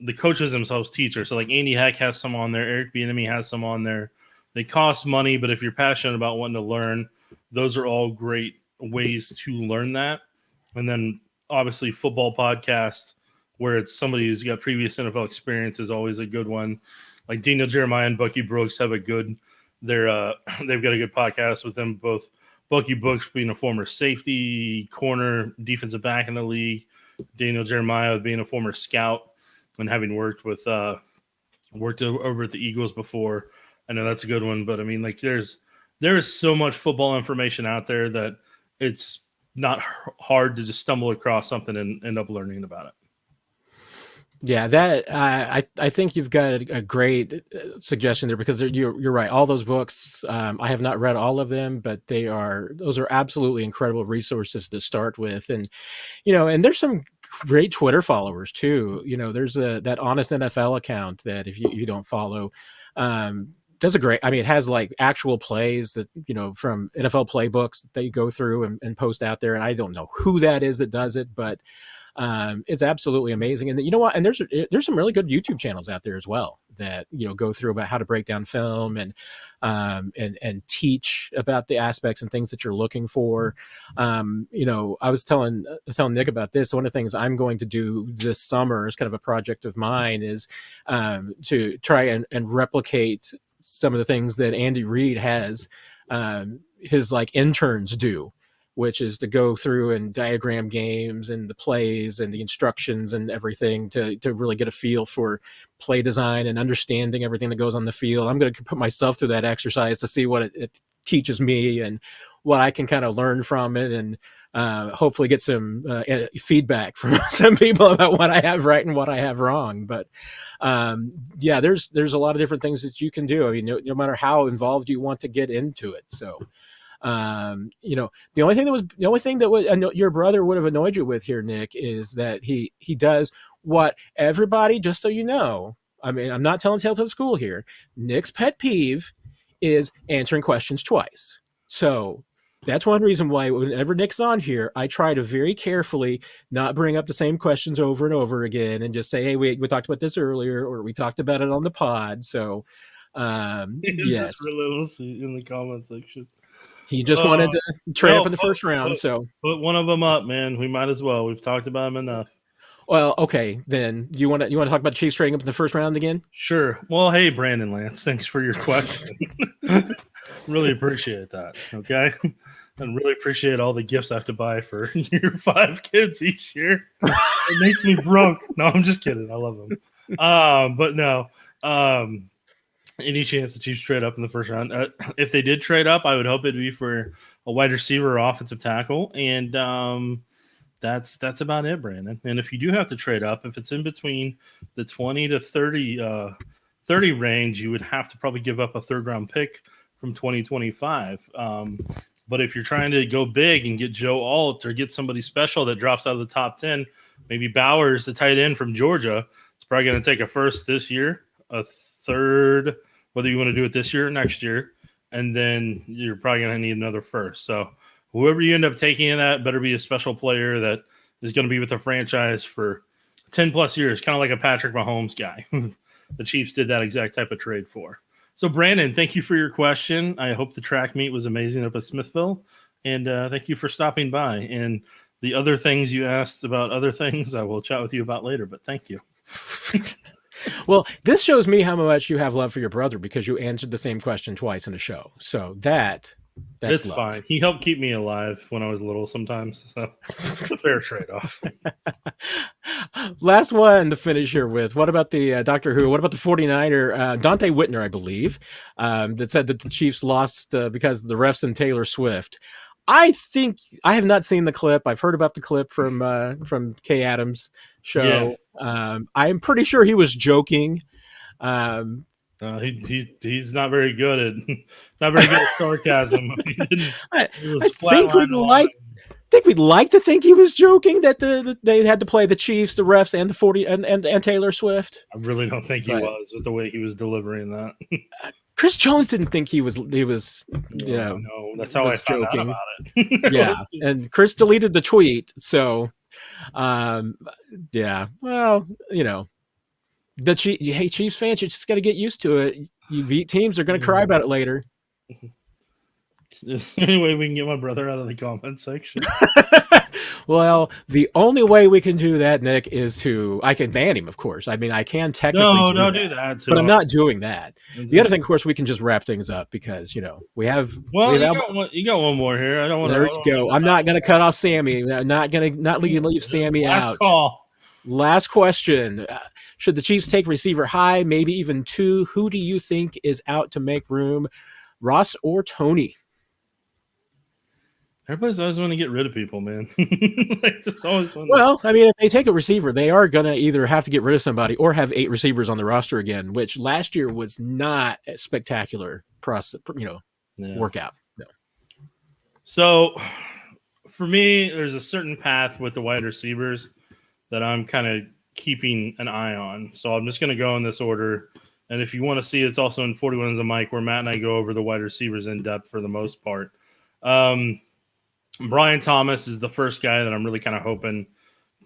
Speaker 2: the coaches themselves teach her. So like Andy Heck has some on there, Eric Bieniemy has some on there. They cost money, but if you're passionate about wanting to learn, those are all great ways to learn that. And then obviously Football Podcast, where it's somebody who's got previous NFL experience, is always a good one. Like Daniel Jeremiah and Bucky Brooks have a good they've got a good podcast with them both. Bucky Brooks being a former safety, corner, defensive back in the league. Daniel Jeremiah being a former scout and having worked over at the Eagles before. I know that's a good one, but I mean, like, there is so much football information out there that it's not hard to just stumble across something and end up learning about it.
Speaker 1: Yeah, that I think you've got a great suggestion there, because you're right. All those books, I have not read all of them, but those are absolutely incredible resources to start with. And and there's some great Twitter followers too. There's that Honest NFL account that if you don't follow, does a great. I mean, it has like actual plays that from NFL playbooks that they go through and post out there. And I don't know who that is that does it, but it's absolutely amazing. And you know what? And there's some really good YouTube channels out there as well that go through about how to break down film and teach about the aspects and things that you're looking for. I was telling Nick about this. One of the things I'm going to do this summer as kind of a project of mine is to try and replicate some of the things that Andy Reid has his like interns do, which is to go through and diagram games and the plays and the instructions and everything to really get a feel for play design and understanding everything that goes on the field. I'm going to put myself through that exercise to see what it teaches me and what I can kind of learn from it, and hopefully get some feedback from some people about what I have right and what I have wrong. But yeah, there's a lot of different things that you can do. I mean, no matter how involved you want to get into it. So the only thing that would your brother would have annoyed you with here, Nick, is that he does what everybody, just so you know, I mean, I'm not telling tales of school here. Nick's pet peeve is answering questions twice. So that's one reason why whenever Nick's on here, I try to very carefully not bring up the same questions over and over again and just say, hey, we talked about this earlier, or we talked about it on the pod. So yes,
Speaker 2: Just relentless in the comment section.
Speaker 1: He just wanted to trade up in the first round. So
Speaker 2: put one of them up, man. We might as well. We've talked about him enough.
Speaker 1: Well, okay, then you want to talk about the Chiefs trading up in the first round again?
Speaker 2: Sure. Well, hey, Brandon Lance, thanks for your question. Really appreciate that. Okay, and really appreciate all the gifts I have to buy for your 5 kids each year. It makes me broke. No, I'm just kidding. I love them. But no. Any chance the Chiefs trade up in the first round? If they did trade up, I would hope it'd be for a wide receiver or offensive tackle, and that's about it, Brandon. And if you do have to trade up, if it's in between the 20 to 30 range, you would have to probably give up a third-round pick from 2025. But if you're trying to go big and get Joe Alt or get somebody special that drops out of the top 10, maybe Bowers, the tight end from Georgia, it's probably going to take a first this year, a third, whether you want to do it this year or next year, and then you're probably going to need another first. So whoever you end up taking in that better be a special player that is going to be with the franchise for 10 plus years, kind of like a Patrick Mahomes guy. The Chiefs did that exact type of trade for. So Brandon, thank you for your question. I hope the track meet was amazing up at Smithville, and thank you for stopping by. And the other things you asked about other things, I will chat with you about later, but thank you.
Speaker 1: Well, this shows me how much you have love for your brother, because you answered the same question twice in a show. So that's
Speaker 2: it's
Speaker 1: love.
Speaker 2: Fine. He helped keep me alive when I was little sometimes. So it's a fair trade-off.
Speaker 1: Last one to finish here with. What about the Doctor Who? What about the 49er, Dante Whitner, I believe, that said that the Chiefs lost because of the refs and Taylor Swift. I think I have not seen the clip. I've heard about the clip from Kay Adams' show. Yeah. I'm pretty sure he was joking.
Speaker 2: He's not very good at sarcasm.
Speaker 1: I think we'd like to think he was joking that they had to play the Chiefs, the refs, and the 40 and Taylor Swift.
Speaker 2: I really don't think he was with the way he was delivering that.
Speaker 1: Chris Jones didn't think he was.
Speaker 2: No, that's how I found out about it.
Speaker 1: Yeah, and Chris deleted the tweet. So, yeah. Well, the Chiefs fans, you just got to get used to it. You beat teams, they're going to cry about it later.
Speaker 2: Is there any way we can get my brother out of the comment section?
Speaker 1: Well, the only way we can do that, Nick, is I can ban him, of course. I mean, I can technically
Speaker 2: No,
Speaker 1: do
Speaker 2: don't
Speaker 1: that,
Speaker 2: do that to
Speaker 1: but I'm
Speaker 2: him.
Speaker 1: not doing that. The other
Speaker 2: Just,
Speaker 1: thing, of course, we can just wrap things up because, we have,
Speaker 2: well, you got one more here. I don't want to.
Speaker 1: there you go. I'm not going to cut off Sammy. I'm not going to not leave Sammy
Speaker 2: Last
Speaker 1: out.
Speaker 2: call.
Speaker 1: Last question. Should the Chiefs take receiver high, maybe even two? Who do you think is out to make room, Ross or Tony?
Speaker 2: Everybody's always want to get rid of people, man. Just always want to.
Speaker 1: Well, I mean, if they take a receiver, they are going to either have to get rid of somebody or have 8 receivers on the roster again, which last year was not a spectacular process, workout. No.
Speaker 2: So, for me, there's a certain path with the wide receivers that I'm kind of keeping an eye on. So I'm just going to go in this order. And if you want to see, it's also in 41 a mic where Matt and I go over the wide receivers in depth for the most part. Brian Thomas is the first guy that I'm really kind of hoping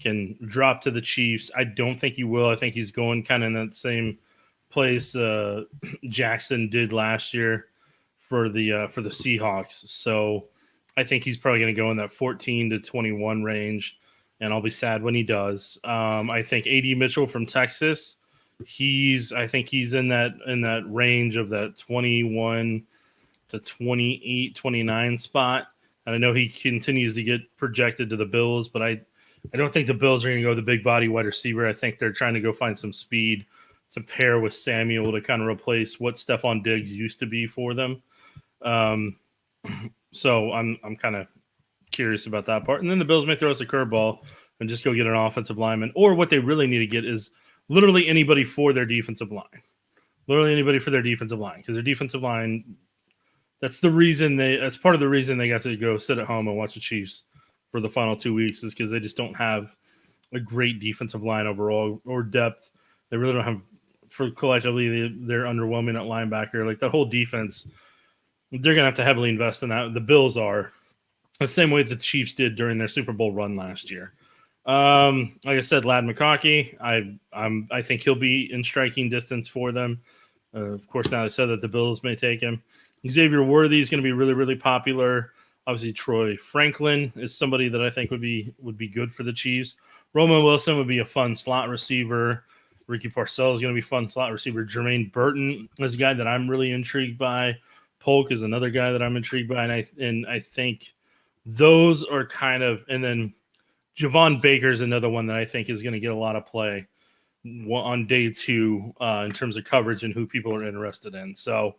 Speaker 2: can drop to the Chiefs. I don't think he will. I think he's going kind of in that same place Jackson did last year for the Seahawks. So I think he's probably going to go in that 14 to 21 range, and I'll be sad when he does. I think AD Mitchell from Texas, I think he's in that range of that 21 to 28, 29 spot. And I know he continues to get projected to the Bills, but I don't think the Bills are going to go the big body wide receiver. I think they're trying to go find some speed to pair with Samuel to kind of replace what Stephon Diggs used to be for them. So I'm kind of curious about that part. And then the Bills may throw us a curveball and just go get an offensive lineman. Or what they really need to get is literally anybody for their defensive line. Literally anybody for their defensive line. Because their defensive line, that's part of the reason they got to go sit at home and watch the Chiefs for the final 2 weeks, is because they just don't have a great defensive line overall or depth. They really don't have, for collectively, they're underwhelming at linebacker. Like that whole defense, they're going to have to heavily invest in that. The Bills are the same way that the Chiefs did during their Super Bowl run last year. Like I said, Lad McConkey, I think he'll be in striking distance for them. Of course, now they said that the Bills may take him. Xavier Worthy is going to be really, really popular. Obviously, Troy Franklin is somebody that I think would be good for the Chiefs. Roman Wilson would be a fun slot receiver. Ricky Parcells is going to be a fun slot receiver. Jermaine Burton is a guy that I'm really intrigued by. Polk is another guy that I'm intrigued by, and I think those are kind of, and then Javon Baker is another one that I think is going to get a lot of play on day 2 in terms of coverage and who people are interested in. So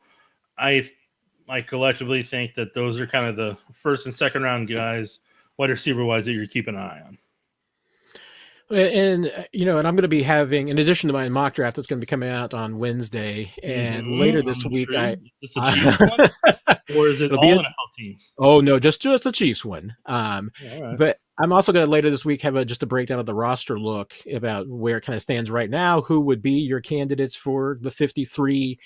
Speaker 2: I collectively think that those are kind of the first and second round guys, wide receiver wise, that you're keeping an eye on.
Speaker 1: And and I'm going to be having, in addition to my mock draft, that's going to be coming out on Wednesday, and later this week,
Speaker 2: is this a Chiefs one, or is it all NFL teams?
Speaker 1: Oh no, just the Chiefs one.
Speaker 2: Right.
Speaker 1: But I'm also going to later this week have just a breakdown of the roster look about where it kind of stands right now, who would be your candidates for the 53.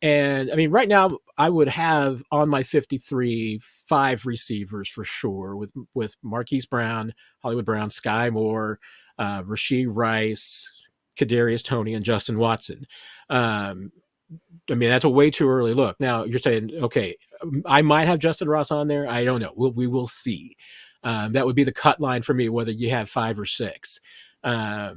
Speaker 1: And I mean, right now I would have on my 53 5 receivers for sure, with Marquise Brown, Hollywood Brown, Sky Moore, Rashee Rice, Kadarius Toney, and Justin Watson. I mean, that's a way too early look. Now you're saying, okay, I might have Justin Ross on there. I don't know. We will see. That would be the cut line for me, whether you have 5 or 6. I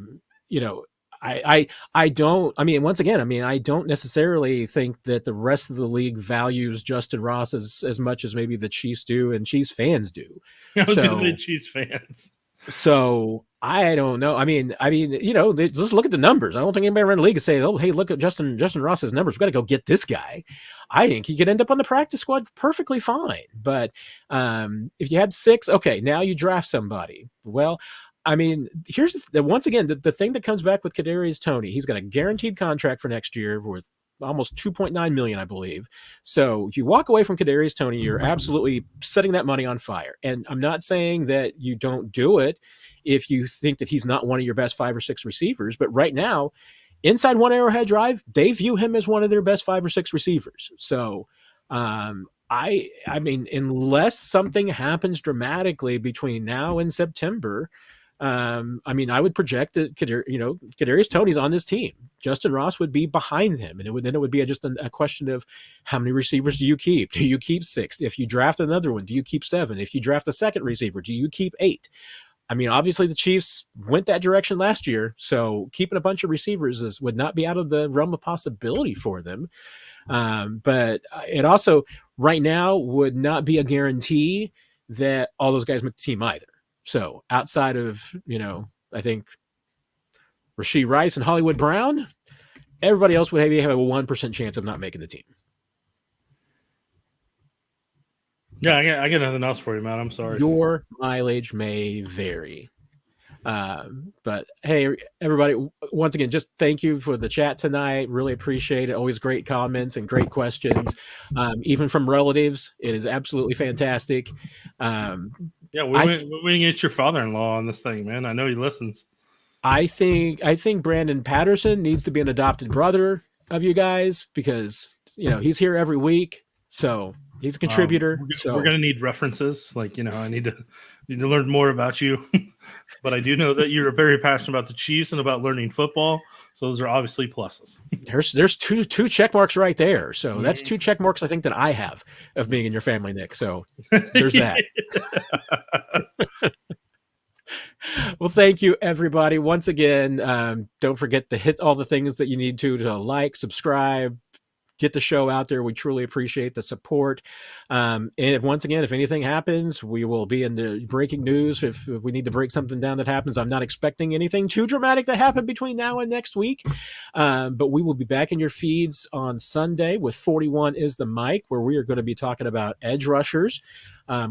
Speaker 1: don't, I mean, once again, I don't necessarily think that the rest of the league values Justin Ross as much as maybe the Chiefs do and Chiefs fans do.
Speaker 2: I was going to say Chiefs fans.
Speaker 1: So I don't know. I mean, just look at the numbers. I don't think anybody around the league could say, "Oh, hey, look at Justin Ross's numbers. We got to go get this guy." I think he could end up on the practice squad perfectly fine. But if you had 6, okay, now you draft somebody. Well, I mean, here's once again the thing that comes back with Kadarius Toney. He's got a guaranteed contract for next year worth almost $2.9 million, I believe. So you walk away from Kadarius Toney, you're absolutely setting that money on fire. And I'm not saying that you don't do it if you think that he's not one of your best 5 or 6 receivers. But right now, inside One Arrowhead Drive, they view him as one of their best 5 or 6 receivers. So I mean, unless something happens dramatically between now and September, I mean, I would project that Kadarius Toney's on this team. Justin Ross would be behind him, and it would be just a question of how many receivers do you keep? Do you keep 6? If you draft another one, do you keep 7? If you draft a second receiver, do you keep 8? I mean, obviously the Chiefs went that direction last year, so keeping a bunch of receivers would not be out of the realm of possibility for them. But it also right now would not be a guarantee that all those guys make the team either. So outside of, I think Rashee Rice and Hollywood Brown, everybody else would maybe have a 1% chance of not making the team.
Speaker 2: Yeah, I got nothing else for you, man. I'm sorry.
Speaker 1: Your mileage may vary. But hey, everybody, once again, just thank you for the chat tonight. Really appreciate it. Always great comments and great questions. Even from relatives, it is absolutely fantastic.
Speaker 2: Yeah, we went against your father-in-law on this thing, man. I know he listens.
Speaker 1: I think Brandon Patterson needs to be an adopted brother of you guys because he's here every week, so he's a contributor.
Speaker 2: We're gonna need references. Like I need to learn more about you. But I do know that you're very passionate about the Chiefs and about learning football. So those are obviously pluses.
Speaker 1: There's two check marks right there. So that's 2 check marks I think that I have of being in your family, Nick. So there's that. Well, thank you, everybody. Once again, don't forget to hit all the things that you need to like, subscribe, get the show out there. We truly appreciate the support. And once again, if anything happens, we will be in the breaking news. If we need to break something down that happens, I'm not expecting anything too dramatic to happen between now and next week. But we will be back in your feeds on Sunday with 41 is the Mic, where we are going to be talking about edge rushers,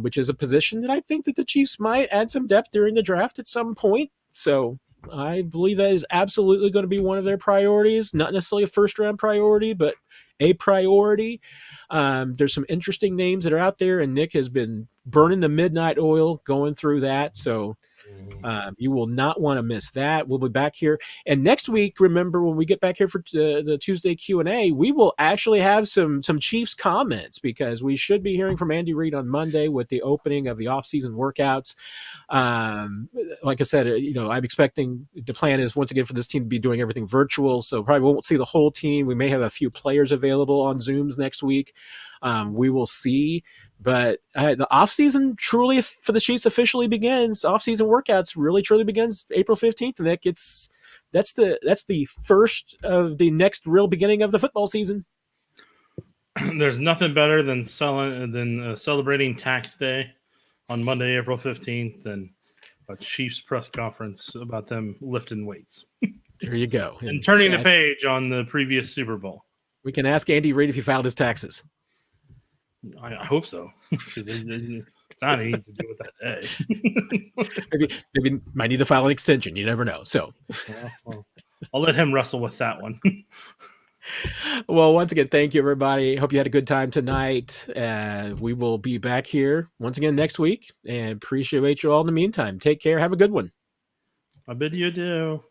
Speaker 1: which is a position that I think that the Chiefs might add some depth during the draft at some point. So I believe that is absolutely going to be one of their priorities, not necessarily a first-round priority, but a priority. There's some interesting names that are out there, and Nick has been burning the midnight oil going through that. So you will not want to miss that. We'll be back here. And next week, remember, when we get back here for the Tuesday Q&A, we will actually have some Chiefs comments because we should be hearing from Andy Reid on Monday with the opening of the offseason workouts. Like I said, I'm expecting the plan is once again for this team to be doing everything virtual. So probably won't see the whole team. We may have a few players available on Zooms next week. We will see. But the offseason truly for the Chiefs officially begins. Offseason workouts really truly begins April 15th. And that's the first of the next real beginning of the football season.
Speaker 2: There's nothing better than celebrating tax day on Monday, April 15th than a Chiefs press conference about them lifting weights.
Speaker 1: There you go.
Speaker 2: And turning the page on the previous Super Bowl.
Speaker 1: We can ask Andy Reid if he filed his taxes.
Speaker 2: I hope so. Not easy to do it that
Speaker 1: day. maybe might need to file an extension. You never know. So
Speaker 2: well, I'll let him wrestle with that one.
Speaker 1: Well, once again, thank you, everybody. Hope you had a good time tonight. We will be back here once again next week, and appreciate you all in the meantime. Take care. Have a good one.
Speaker 2: I bid you adieu.